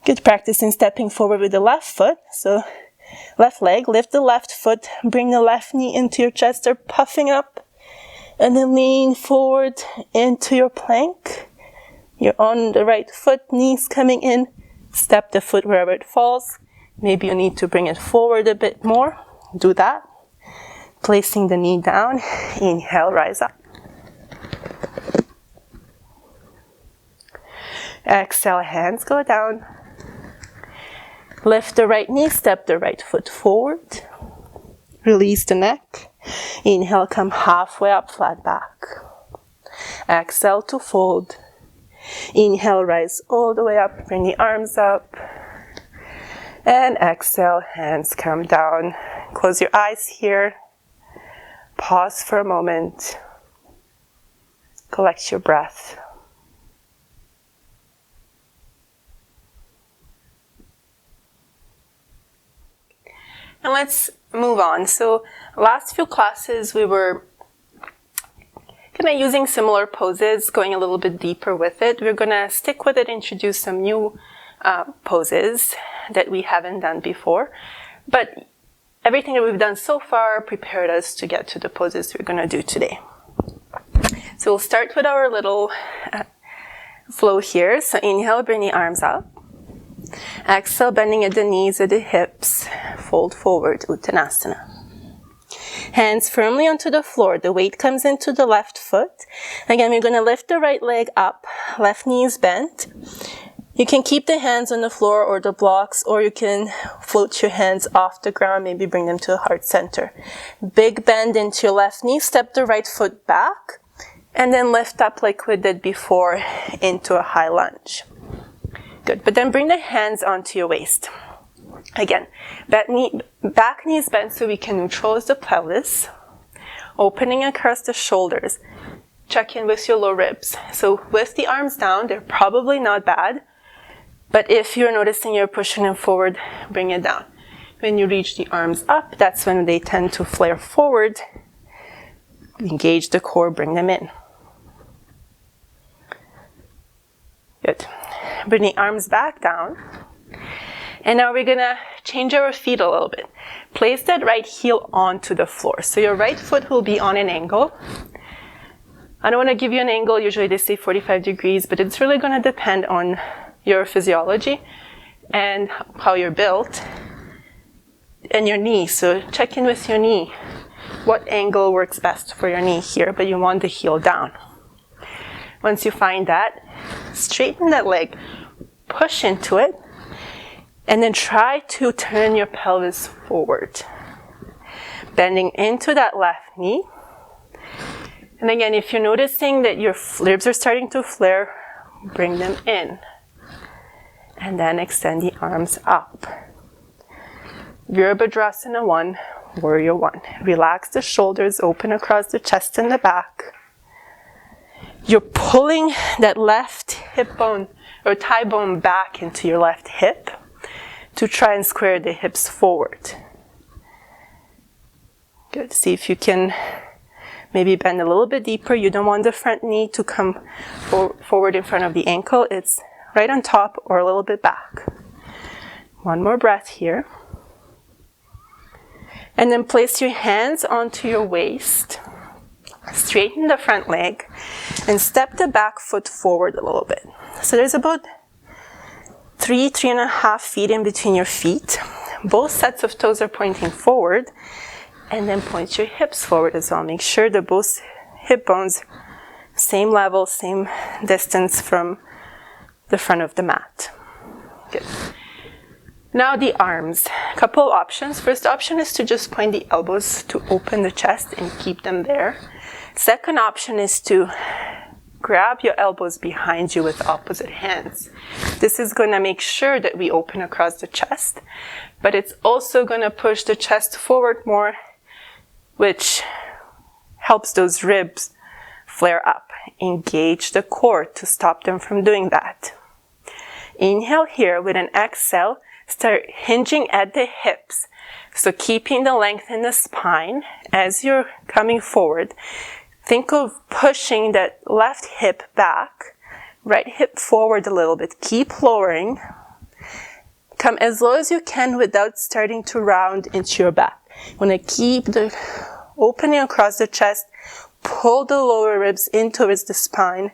Good practice in stepping forward with the left foot, so left leg, lift the left foot, bring the left knee into your chest, start puffing up. And then lean forward into your plank. You're on the right foot, knees coming in. Step the foot wherever it falls. Maybe you need to bring it forward a bit more. Do that. Placing the knee down. Inhale, rise up. Exhale, hands go down. Lift the right knee, step the right foot forward. Release the neck. Inhale, come halfway up, flat back. Exhale to fold. Inhale, rise all the way up, bring the arms up. And exhale, hands come down. Close your eyes here. Pause for a moment. Collect your breath. And let's move on. So last few classes we were kind of using similar poses, going a little bit deeper with it. We're going to stick with it, introduce some new poses that we haven't done before. But everything that we've done so far prepared us to get to the poses we're going to do today. So we'll start with our little flow here. So inhale, bring the arms up. Exhale, bending at the knees, at the hips, fold forward, Utkatasana. Hands firmly onto the floor. The weight comes into the left foot. Again, we're going to lift the right leg up. Left knee is bent. You can keep the hands on the floor or the blocks, or you can float your hands off the ground, maybe bring them to heart center. Big bend into your left knee. Step the right foot back. And then lift up like we did before into a high lunge. Good, but then bring the hands onto your waist. Again, back knees bent so we can neutralize the pelvis. Opening across the shoulders. Check in with your low ribs. So with the arms down, they're probably not bad. But if you're noticing you're pushing them forward, bring it down. When you reach the arms up, that's when they tend to flare forward. Engage the core, bring them in. Good. Bring the arms back down. And now we're gonna change our feet a little bit. Place that right heel onto the floor. So your right foot will be on an angle. I don't want to give you an angle, usually they say 45 degrees, but it's really gonna depend on your physiology and how you're built and your knee. So check in with your knee. What angle works best for your knee here, but you want the heel down. Once you find that, straighten that leg, push into it, and then try to turn your pelvis forward. Bending into that left knee. And again, if you're noticing that your ribs are starting to flare, bring them in. And then extend the arms up. Virabhadrasana 1, Warrior 1. Relax the shoulders, open across the chest and the back. You're pulling that left hip bone or thigh bone back into your left hip to try and square the hips forward. Good. See if you can maybe bend a little bit deeper. You don't want the front knee to come forward in front of the ankle. It's right on top or a little bit back. One more breath here. And then place your hands onto your waist. Straighten the front leg and step the back foot forward a little bit. So there's about 3.5 feet in between your feet. Both sets of toes are pointing forward, and then point your hips forward as well. Make sure that both hip bones same level, same distance from the front of the mat. Good. Now the arms. A couple of options. First option is to just point the elbows to open the chest and keep them there. Second option is to grab your elbows behind you with opposite hands. This is going to make sure that we open across the chest, but it's also going to push the chest forward more, which helps those ribs flare up. Engage the core to stop them from doing that. Inhale here. With an exhale, start hinging at the hips. So keeping the length in the spine as you're coming forward. Think of pushing that left hip back, right hip forward a little bit. Keep lowering. Come as low as you can without starting to round into your back. You want to keep the opening across the chest. Pull the lower ribs in towards the spine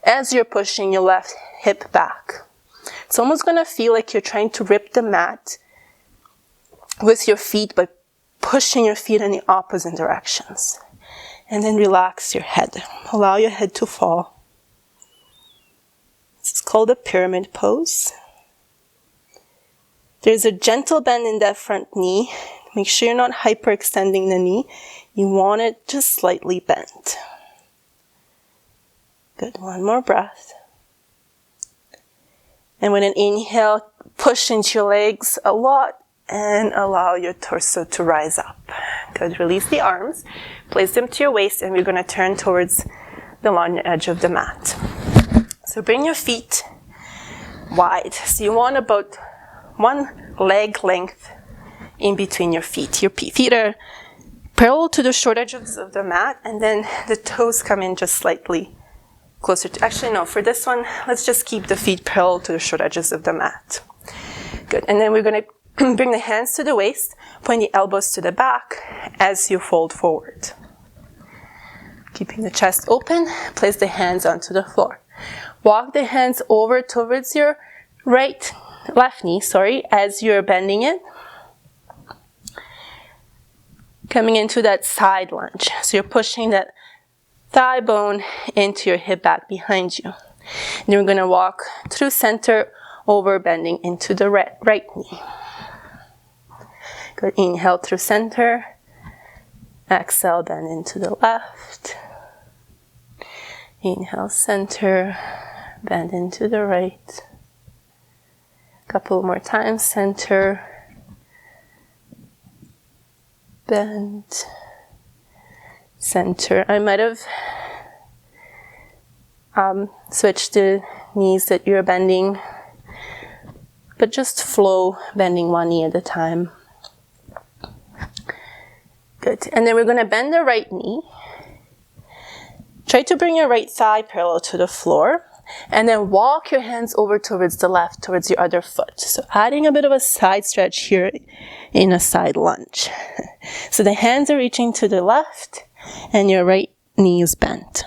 as you're pushing your left hip back. It's almost going to feel like you're trying to rip the mat with your feet by pushing your feet in the opposite directions. And then relax your head. Allow your head to fall. This is called a pyramid pose. There's a gentle bend in that front knee. Make sure you're not hyperextending the knee. You want it just slightly bent. Good. One more breath. And with an inhale, push into your legs a lot and allow your torso to rise up. Good. Release the arms. Place them to your waist, and we're going to turn towards the long edge of the mat. So bring your feet wide. So you want about one leg length in between your feet. Your feet are parallel to the short edges of the mat, and then the toes come in just slightly closer to, actually no, for this one, let's just keep the feet parallel to the short edges of the mat. Good. And then we're going to bring the hands to the waist, point the elbows to the back as you fold forward. Keeping the chest open, place the hands onto the floor. Walk the hands over towards your left knee, as you're bending it. Coming into that side lunge. So you're pushing that thigh bone into your hip back behind you. And then we're going to walk through center, over bending into the right knee. Good. Inhale through center. Exhale, bend into the left. Inhale, center, bend into the right. Couple more times, center, bend, center. I might have switched the knees that you're bending, but just flow, bending one knee at a time. Good. And then we're going to bend the right knee. Try to bring your right thigh parallel to the floor, and then walk your hands over towards the left, towards your other foot. So adding a bit of a side stretch here in a side lunge. So the hands are reaching to the left, and your right knee is bent.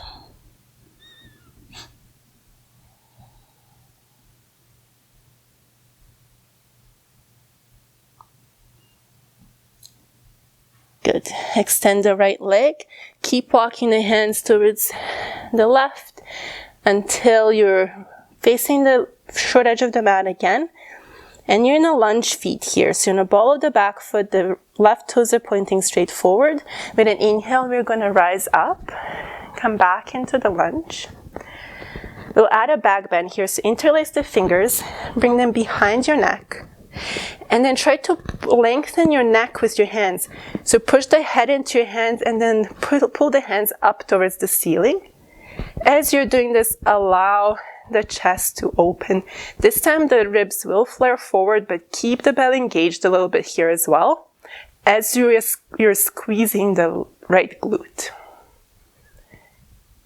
Good. Extend the right leg. Keep walking the hands towards the left until you're facing the short edge of the mat again. And you're in a lunge feet here. So you're in a ball of the back foot. The left toes are pointing straight forward. With an inhale, we're going to rise up. Come back into the lunge. We'll add a back bend here. So interlace the fingers. Bring them behind your neck. And then try to lengthen your neck with your hands. So push the head into your hands and then pull the hands up towards the ceiling. As you're doing this, allow the chest to open. This time the ribs will flare forward, but keep the belly engaged a little bit here as well, as you're squeezing the right glute.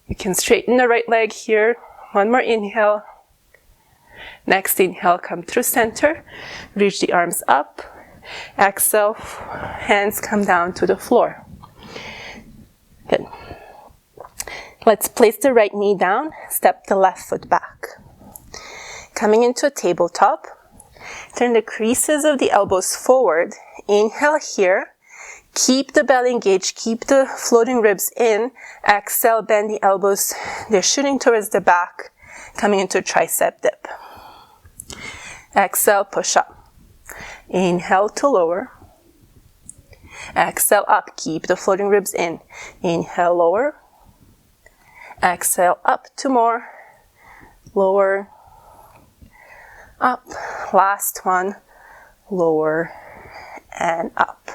You can straighten the right leg here. One more inhale. Next inhale, come through center, reach the arms up. Exhale, hands come down to the floor. Good. Let's place the right knee down, step the left foot back. Coming into a tabletop, turn the creases of the elbows forward. Inhale here, keep the belly engaged, keep the floating ribs in. Exhale, bend the elbows, they're shooting towards the back, coming into a tricep dip. Exhale, push up. Inhale to lower. Exhale up, keep the floating ribs in. Inhale, lower. Exhale, up, two more. Lower. Up. Last one. Lower and up.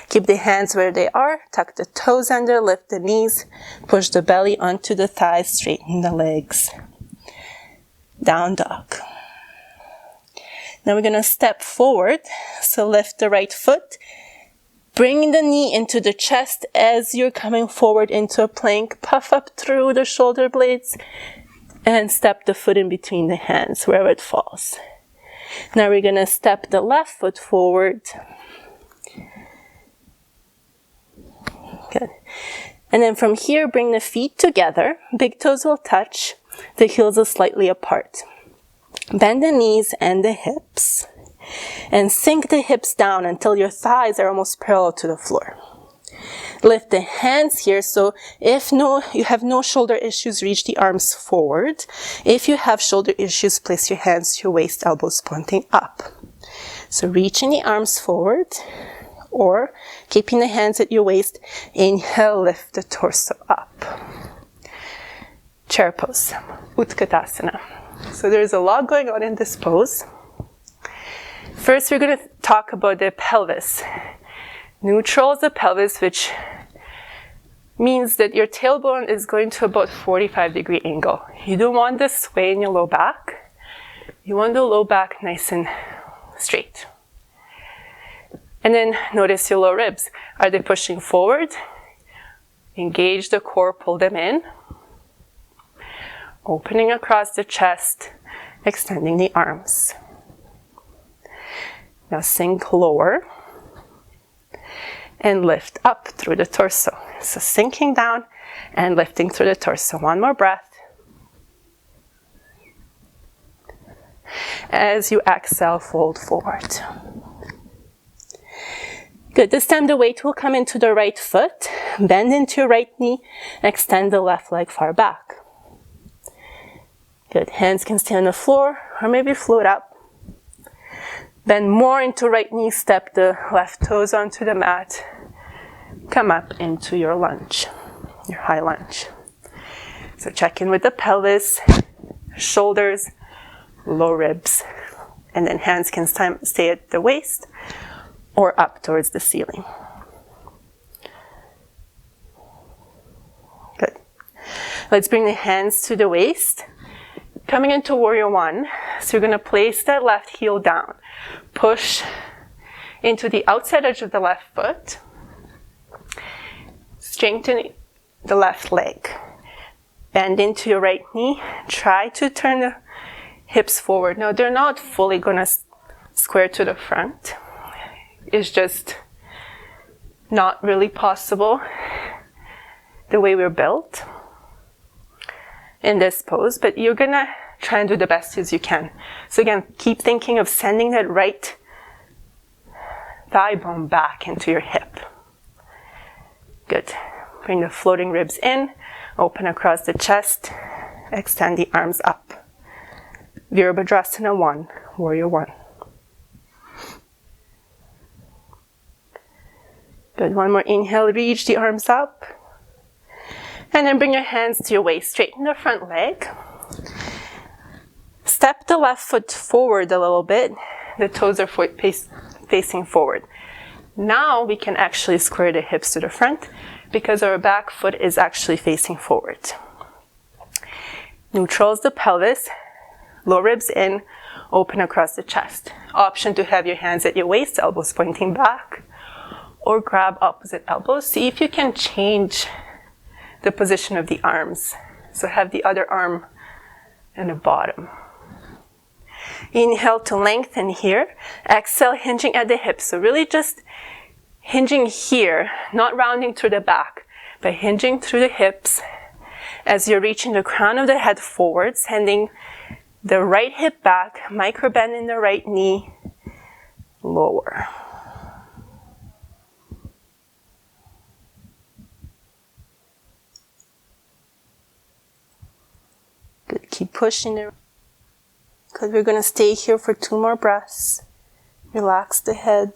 Keep the hands where they are. Tuck the toes under, lift the knees. Push the belly onto the thighs, straighten the legs. Down dog. Now we're going to step forward. So lift the right foot. Bring the knee into the chest as you're coming forward into a plank. Puff up through the shoulder blades and step the foot in between the hands wherever it falls. Now we're going to step the left foot forward. Good. And then from here, bring the feet together. Big toes will touch. The heels are slightly apart. Bend the knees and the hips. And sink the hips down until your thighs are almost parallel to the floor. Lift the hands here. So if you have no shoulder issues, reach the arms forward. If you have shoulder issues, place your hands to your waist, elbows pointing up. So reaching the arms forward, or keeping the hands at your waist. Inhale, lift the torso up. Chair pose, Utkatasana. So there's a lot going on in this pose. First, we're going to talk about the pelvis. Neutral is the pelvis, which means that your tailbone is going to about 45-degree angle. You don't want this sway in your low back. You want the low back nice and straight. And then notice your low ribs. Are they pushing forward? Engage the core, pull them in. Opening across the chest, extending the arms. Now sink lower and lift up through the torso. So sinking down and lifting through the torso. One more breath. As you exhale, fold forward. Good. This time the weight will come into the right foot. Bend into your right knee. Extend the left leg far back. Good. Hands can stay on the floor or maybe float up. Bend more into right knee. Step the left toes onto the mat. Come up into your lunge, your high lunge. So check in with the pelvis, shoulders, low ribs, and then hands can stay at the waist or up towards the ceiling. Good. Let's bring the hands to the waist. Coming into Warrior One, so you're going to place that left heel down. Push into the outside edge of the left foot. Strengthen the left leg. Bend into your right knee. Try to turn the hips forward. Now, they're not fully going to square to the front. It's just not really possible the way we're built in this pose, but you're going to try and do the best as you can. So again, keep thinking of sending that right thigh bone back into your hip. Good. Bring the floating ribs in, open across the chest, extend the arms up. Virabhadrasana 1, Warrior 1. Good. One more inhale, reach the arms up. And then bring your hands to your waist, straighten the front leg. Step the left foot forward a little bit. The toes are facing forward. Now we can actually square the hips to the front because our back foot is actually facing forward. Neutrals the pelvis, low ribs in, open across the chest. Option to have your hands at your waist, elbows pointing back, or grab opposite elbows. See if you can change the position of the arms. So have the other arm in the bottom. Inhale to lengthen here. Exhale, hinging at the hips. So really just hinging here, not rounding through the back, but hinging through the hips as you're reaching the crown of the head forward, sending the right hip back, micro bend in the right knee, lower. Good, keep pushing it. Good, we're going to stay here for 2 more breaths. Relax the head.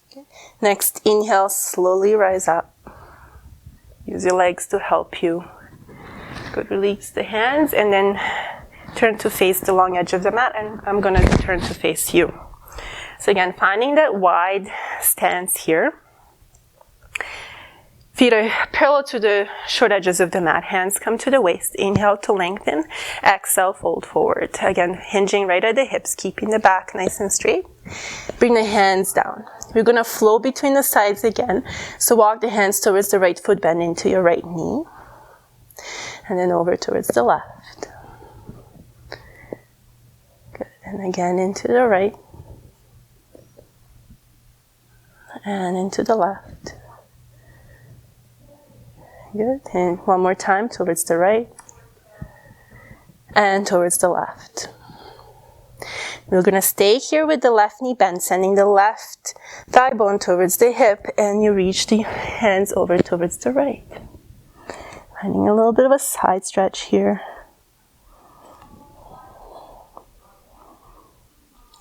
Okay. Next, inhale, slowly rise up. Use your legs to help you. Good, release the hands and then turn to face the long edge of the mat, and I'm going to turn to face you. So again, finding that wide stance here. Feet are parallel to the short edges of the mat. Hands come to the waist. Inhale to lengthen. Exhale, fold forward. Again, hinging right at the hips, keeping the back nice and straight. Bring the hands down. We're going to flow between the sides again. So walk the hands towards the right foot, bend into your right knee. And then over towards the left. Good. And again into the right. And into the left. Good. And one more time towards the right and towards the left. We're going to stay here with the left knee bent, sending the left thigh bone towards the hip, and you reach the hands over towards the right. Finding a little bit of a side stretch here.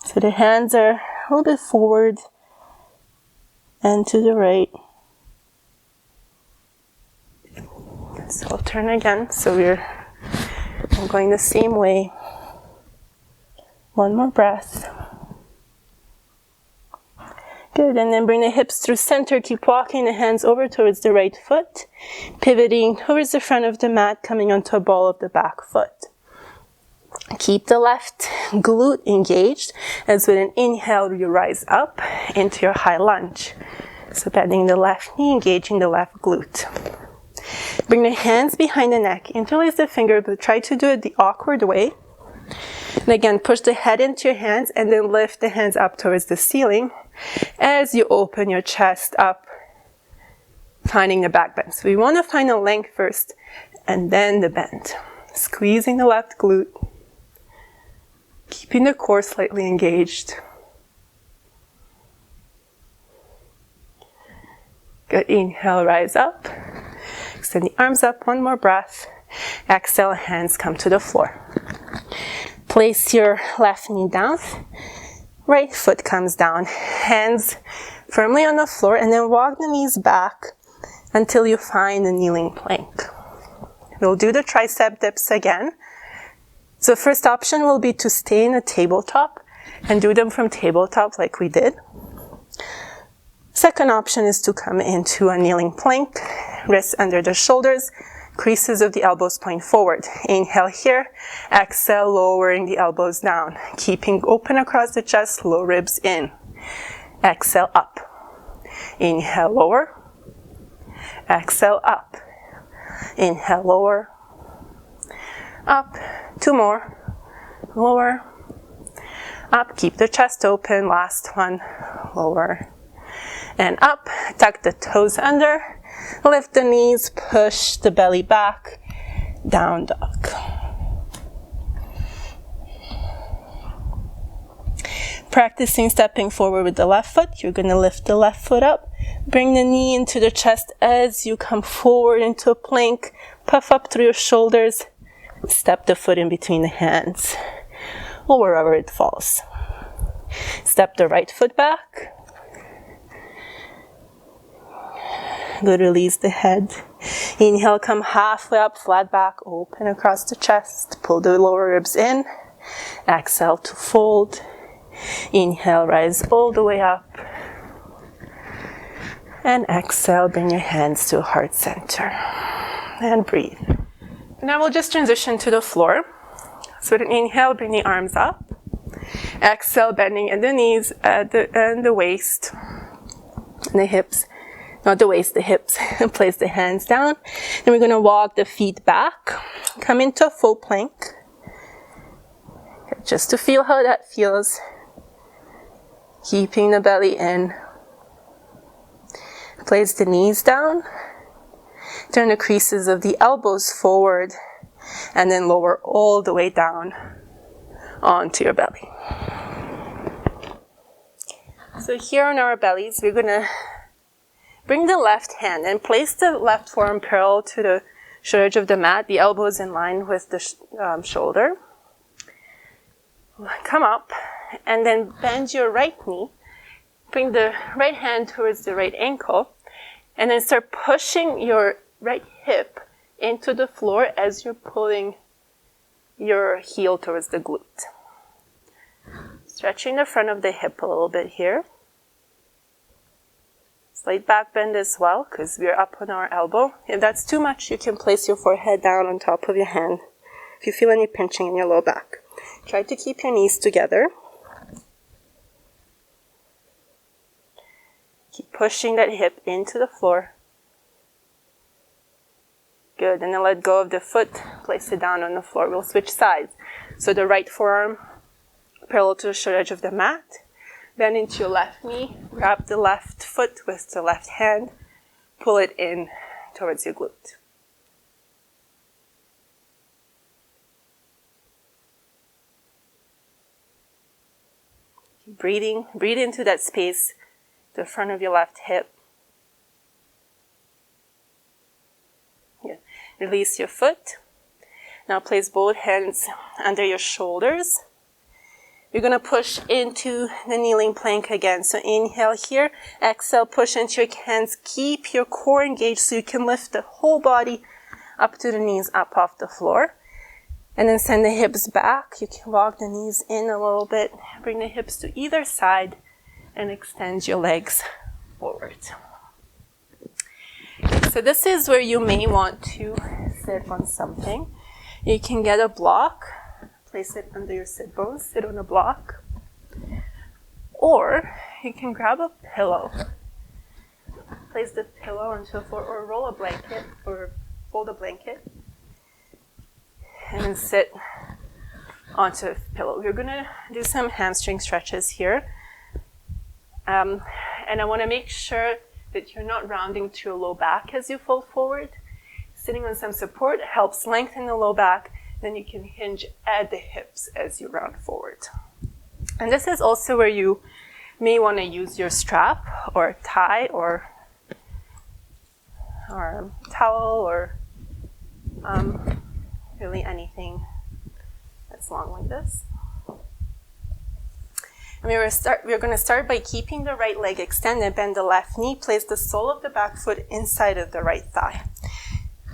So the hands are a little bit forward and to the right. So I'll turn again, so we're going the same way. One more breath. Good, and then bring the hips through center, keep walking the hands over towards the right foot, pivoting towards the front of the mat, coming onto a ball of the back foot. Keep the left glute engaged, as with an inhale you rise up into your high lunge. So bending the left knee, engaging the left glute. Bring the hands behind the neck, interlace the finger, but try to do it the awkward way. And again, push the head into your hands and then lift the hands up towards the ceiling as you open your chest up, finding the back bend. So we want to find the length first and then the bend. Squeezing the left glute, keeping the core slightly engaged. Good, inhale, rise up. Extend the arms up, one more breath. Exhale, hands come to the floor. Place your left knee down. Right foot comes down. Hands firmly on the floor, and then walk the knees back until you find a kneeling plank. We'll do the tricep dips again. So first option will be to stay in a tabletop and do them from tabletop like we did. Second option is to come into a kneeling plank, wrists under the shoulders, creases of the elbows point forward. Inhale here, exhale, lowering the elbows down, keeping open across the chest, low ribs in. Exhale up. Inhale, lower. Exhale, up. Inhale, lower. Up. 2 more. Lower. Up. Keep the chest open. Last one. Lower. And up. Tuck the toes under. Lift the knees. Push the belly back. Down dog. Practicing stepping forward with the left foot. You're going to lift the left foot up. Bring the knee into the chest as you come forward into a plank. Puff up through your shoulders. Step the foot in between the hands or wherever it falls. Step the right foot back. Good, release the head. Inhale, come halfway up, flat back, open across the chest. Pull the lower ribs in. Exhale to fold. Inhale, rise all the way up. And exhale, bring your hands to heart center. And breathe. Now we'll just transition to the floor. So with an inhale, bring the arms up. Exhale, bending at the knees and the waist. And the hips. Not the waist, the hips. Place the hands down. Then we're going to walk the feet back. Come into a full plank. Just to feel how that feels. Keeping the belly in. Place the knees down. Turn the creases of the elbows forward. And then lower all the way down onto your belly. So here on our bellies, we're going to bring the left hand and place the left forearm parallel to the shoulder edge of the mat. The elbows in line with the shoulder. Come up and then bend your right knee. Bring the right hand towards the right ankle. And then start pushing your right hip into the floor as you're pulling your heel towards the glute. Stretching the front of the hip a little bit here. Slight back bend as well because we're up on our elbow. If that's too much, you can place your forehead down on top of your hand if you feel any pinching in your low back. Try to keep your knees together. Keep pushing that hip into the floor. Good, and then let go of the foot, place it down on the floor. We'll switch sides. So the right forearm parallel to the shoulder edge of the mat. Bend into your left knee, grab the left foot with the left hand, pull it in towards your glute. Keep breathing, breathe into that space, the front of your left hip. Release your foot. Now place both hands under your shoulders. You're going to push into the kneeling plank again. So inhale here, exhale, push into your hands. Keep your core engaged so you can lift the whole body up to the knees, up off the floor. And then send the hips back. You can walk the knees in a little bit. Bring the hips to either side and extend your legs forward. So this is where you may want to sit on something. You can get a block, place it under your sit bones, sit on a block. Or you can grab a pillow, place the pillow onto the floor, or roll a blanket, or fold a blanket, and then sit onto a pillow. We're going to do some hamstring stretches here. And I want to make sure that you're not rounding to your low back as you fold forward. Sitting on some support helps lengthen the low back. Then you can hinge at the hips as you round forward. And this is also where you may want to use your strap or tie or towel or really anything that's long like this. And we're going to start by keeping the right leg extended, bend the left knee, place the sole of the back foot inside of the right thigh.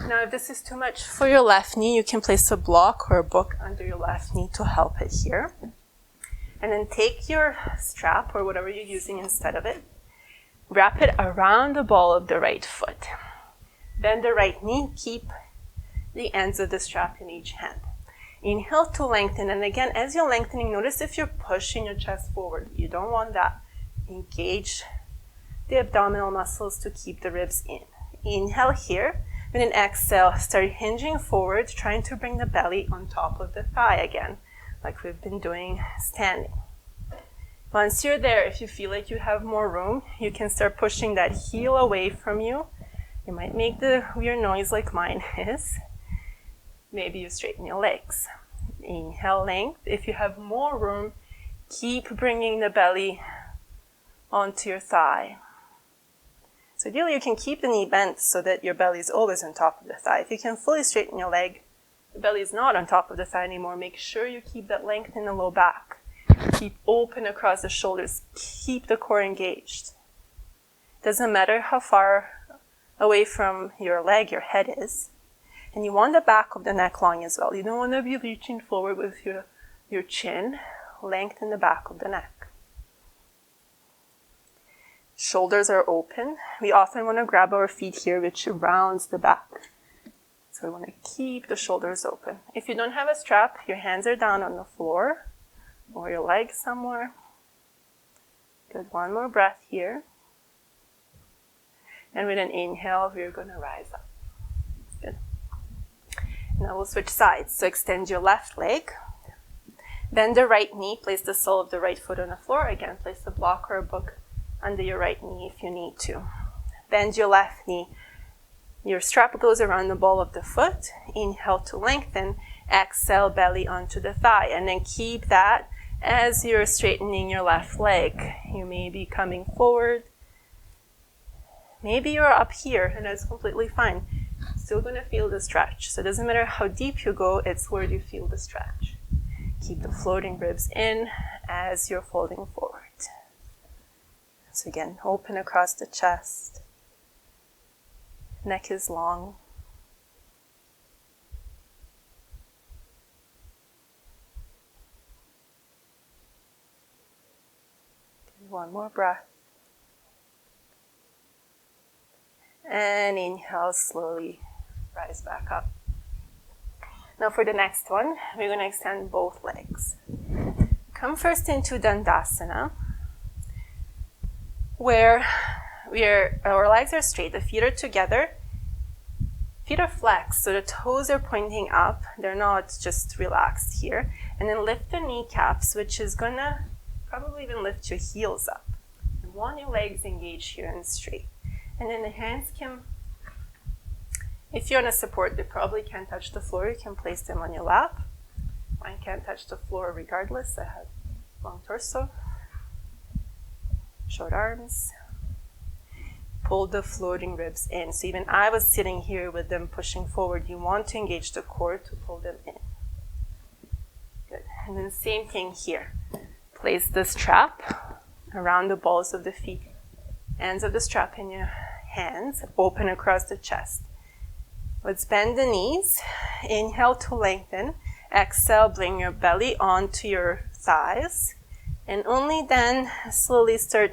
Now, if this is too much for your left knee, you can place a block or a book under your left knee to help it here. And then take your strap or whatever you're using instead of it, wrap it around the ball of the right foot. Bend the right knee, keep the ends of the strap in each hand. Inhale to lengthen, and again, as you're lengthening, notice if you're pushing your chest forward. You don't want that. Engage the abdominal muscles to keep the ribs in. Inhale here, and then exhale, start hinging forward, trying to bring the belly on top of the thigh again, like we've been doing standing. Once you're there, if you feel like you have more room, you can start pushing that heel away from you. You might make the weird noise like mine is. Maybe you straighten your legs. Inhale, length. If you have more room, keep bringing the belly onto your thigh. So ideally, you can keep the knee bent so that your belly is always on top of the thigh. If you can fully straighten your leg, the belly is not on top of the thigh anymore. Make sure you keep that length in the low back. Keep open across the shoulders. Keep the core engaged. Doesn't matter how far away from your leg your head is. And you want the back of the neck long as well. You don't want to be reaching forward with your chin. Lengthen the back of the neck. Shoulders are open. We often want to grab our feet here, which rounds the back. So we want to keep the shoulders open. If you don't have a strap, your hands are down on the floor or your legs somewhere. Good. One more breath here. And with an inhale, we're going to rise up. Good. Now we'll switch sides. So extend your left leg. Bend the right knee. Place the sole of the right foot on the floor. Again, place a block or a book under your right knee if you need to. Bend your left knee. Your strap goes around the ball of the foot. Inhale to lengthen. Exhale, belly onto the thigh. And then keep that as you're straightening your left leg. You may be coming forward. Maybe you're up here, and that's completely fine. Still going to feel the stretch. So it doesn't matter how deep you go, it's where you feel the stretch. Keep the floating ribs in as you're folding forward. So again, open across the chest. Neck is long. One more breath. And inhale, slowly rise back up. Now for the next one, we're going to extend both legs. Come first into Dandasana, where our legs are straight, the feet are together, feet are flexed, so the toes are pointing up, they're not just relaxed here. And then lift the kneecaps, which is going to probably even lift your heels up. You want your legs engaged here and straight. And then the hands can, if you're on a support, they probably can't touch the floor. You can place them on your lap. Mine can't touch the floor regardless. I have long torso, short arms. Pull the floating ribs in. So even I was sitting here with them pushing forward. You want to engage the core to pull them in. Good. And then same thing here. Place the strap around the balls of the feet. Ends of the strap in your hands, open across the chest. Let's bend the knees. Inhale to lengthen. Exhale, bring your belly onto your thighs. And only then slowly start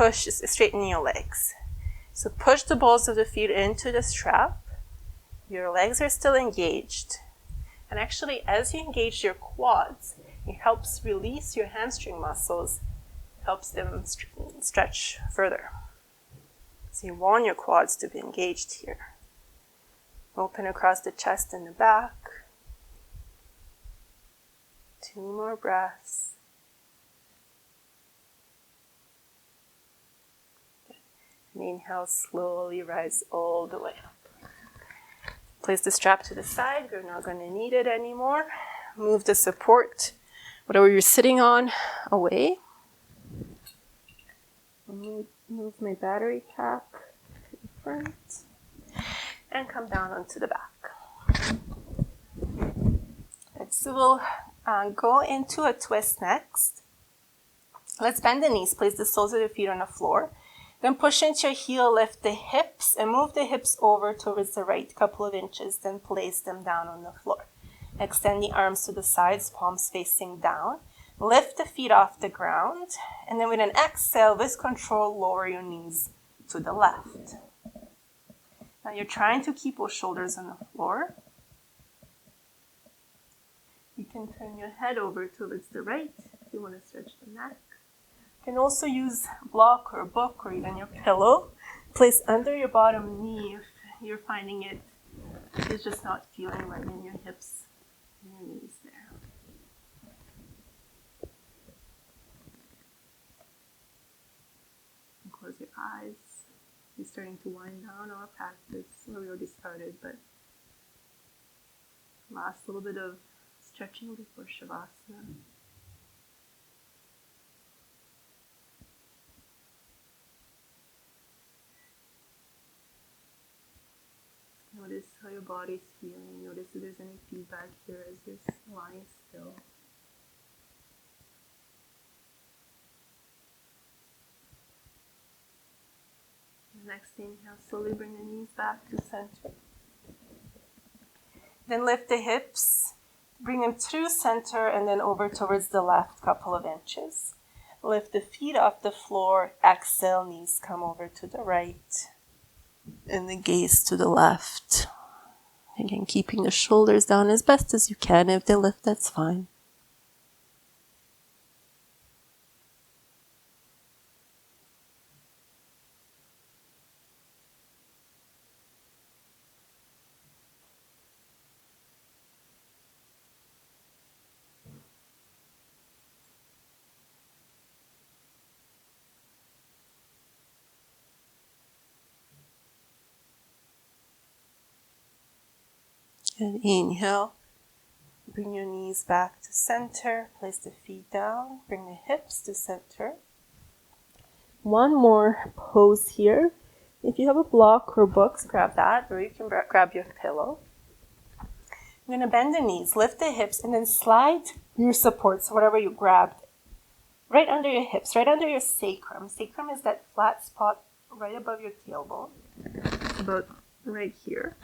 straightening your legs. So push the balls of the feet into the strap. Your legs are still engaged. And actually, as you engage your quads, it helps release your hamstring muscles, helps them stretch further. So you want your quads to be engaged here. Open across the chest and the back. 2 more breaths. And inhale, slowly rise all the way up. Place the strap to the side. You're not going to need it anymore. Move the support, whatever you're sitting on, away. Move my battery pack to the front. And come down onto the back. So we'll go into a twist next. Let's bend the knees. Place the soles of the feet on the floor. Then push into your heel, lift the hips, and move the hips over towards the right couple of inches. Then place them down on the floor. Extend the arms to the sides, palms facing down. Lift the feet off the ground. And then with an exhale, with control, lower your knees to the left. Now you're trying to keep those shoulders on the floor. You can turn your head over towards the right if you want to stretch the neck. You can also use a block or a book or even your pillow. Place under your bottom knee if you're finding it's just not feeling right in your hips and your knees there. And close your eyes. You're starting to wind down our practice. Well, we already started, but last little bit of stretching before Shavasana. Notice how your body's feeling. Notice if there's any feedback here as you're lying still. The next inhale, slowly bring the knees back to center. Then lift the hips, bring them through center and then over towards the left couple of inches. Lift the feet off the floor, exhale, knees come over to the right and the gaze to the left. Again, keeping the shoulders down as best as you can. If they lift, that's fine. And inhale. Bring your knees back to center. Place the feet down. Bring the hips to center. One more pose here. If you have a block or books, grab that, or you can grab your pillow. You're going to bend the knees, lift the hips, and then slide your supports, whatever you grabbed, right under your hips, right under your sacrum. Sacrum is that flat spot right above your tailbone, about right here.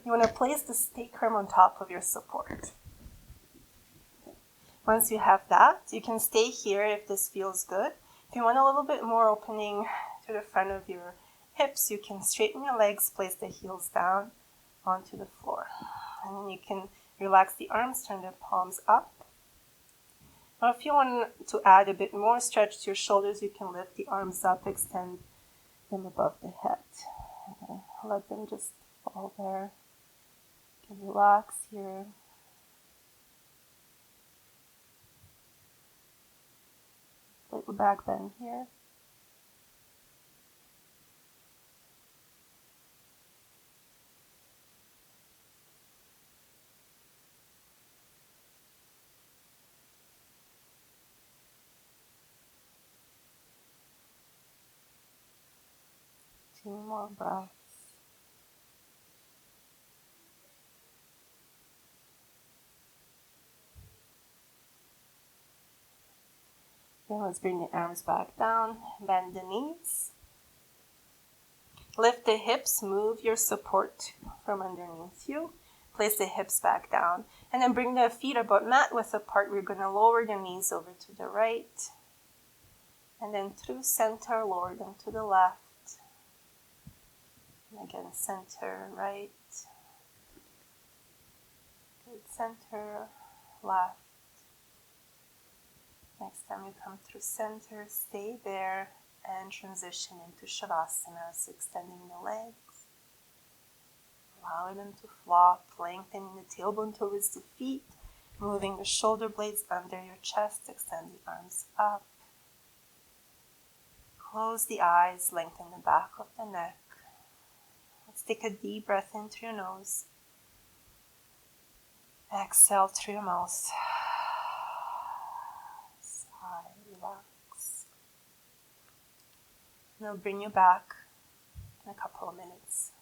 You want to place the sacrum on top of your support. Once you have that, you can stay here if this feels good. If you want a little bit more opening to the front of your hips, you can straighten your legs, place the heels down onto the floor. And then you can relax the arms, turn the palms up. Or if you want to add a bit more stretch to your shoulders, you can lift the arms up, extend them above the head. And let them just fall there. You can relax here. Little back bend here. Two more breaths. Then let's bring the arms back down, bend the knees. Lift the hips, move your support from underneath you. Place the hips back down. And then bring the feet about mat width apart. We're going to lower the knees over to the right. And then through center, lower them to the left. And again, center, right. Good, center, left. Next time you come through center, stay there and transition into Shavasana, so extending the legs. Allow them to flop, lengthening the tailbone towards the feet, moving the shoulder blades under your chest, extend the arms up. Close the eyes, lengthen the back of the neck. Let's take a deep breath in through your nose. Exhale through your mouth. Relax. And I'll bring you back in a couple of minutes.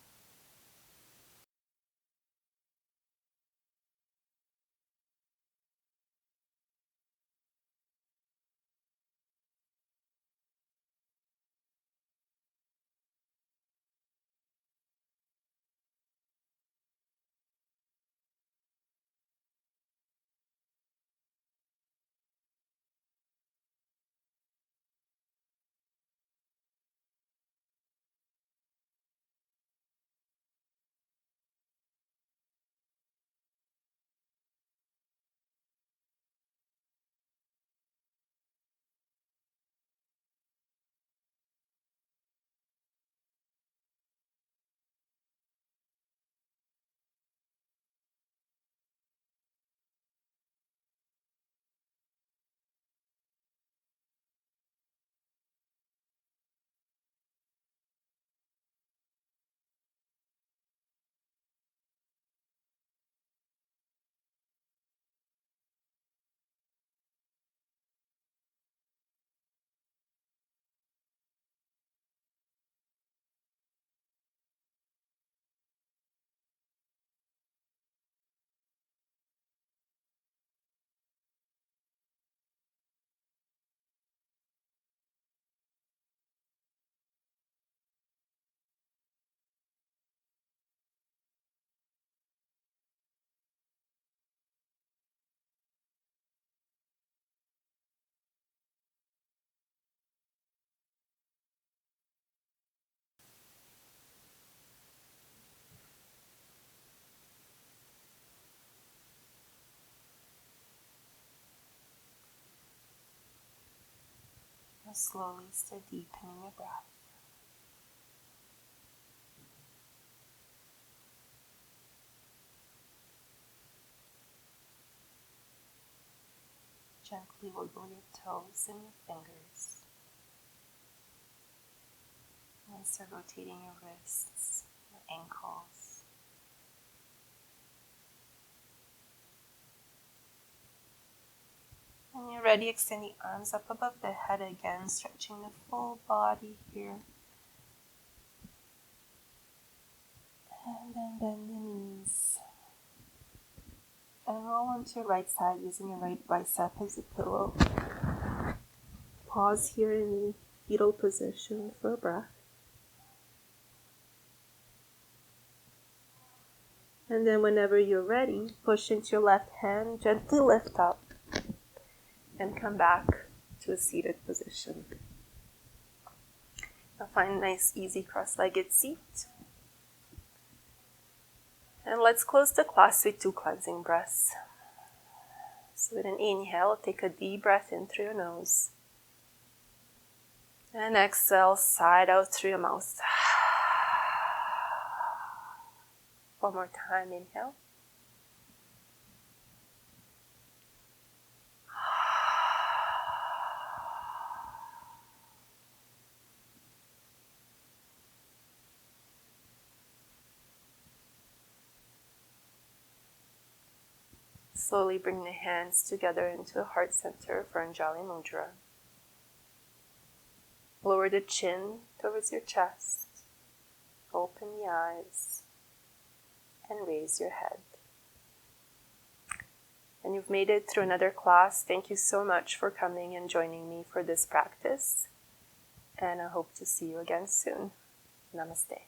Now slowly start deepening your breath. Gently wiggle your toes and your fingers. And start rotating your wrists, your ankles. When you're ready, extend the arms up above the head again, stretching the full body here. And then bend the knees. And roll onto your right side using your right bicep as a pillow. Pause here in fetal position for a breath. And then whenever you're ready, push into your left hand, gently lift up, and come back to a seated position. Now find a nice, easy, cross-legged seat. And let's close the class with 2 cleansing breaths. So with an inhale, take a deep breath in through your nose. And exhale, side out through your mouth. One more time, inhale. Slowly bring the hands together into a heart center for Anjali Mudra. Lower the chin towards your chest. Open the eyes. And raise your head. And you've made it through another class. Thank you so much for coming and joining me for this practice. And I hope to see you again soon. Namaste.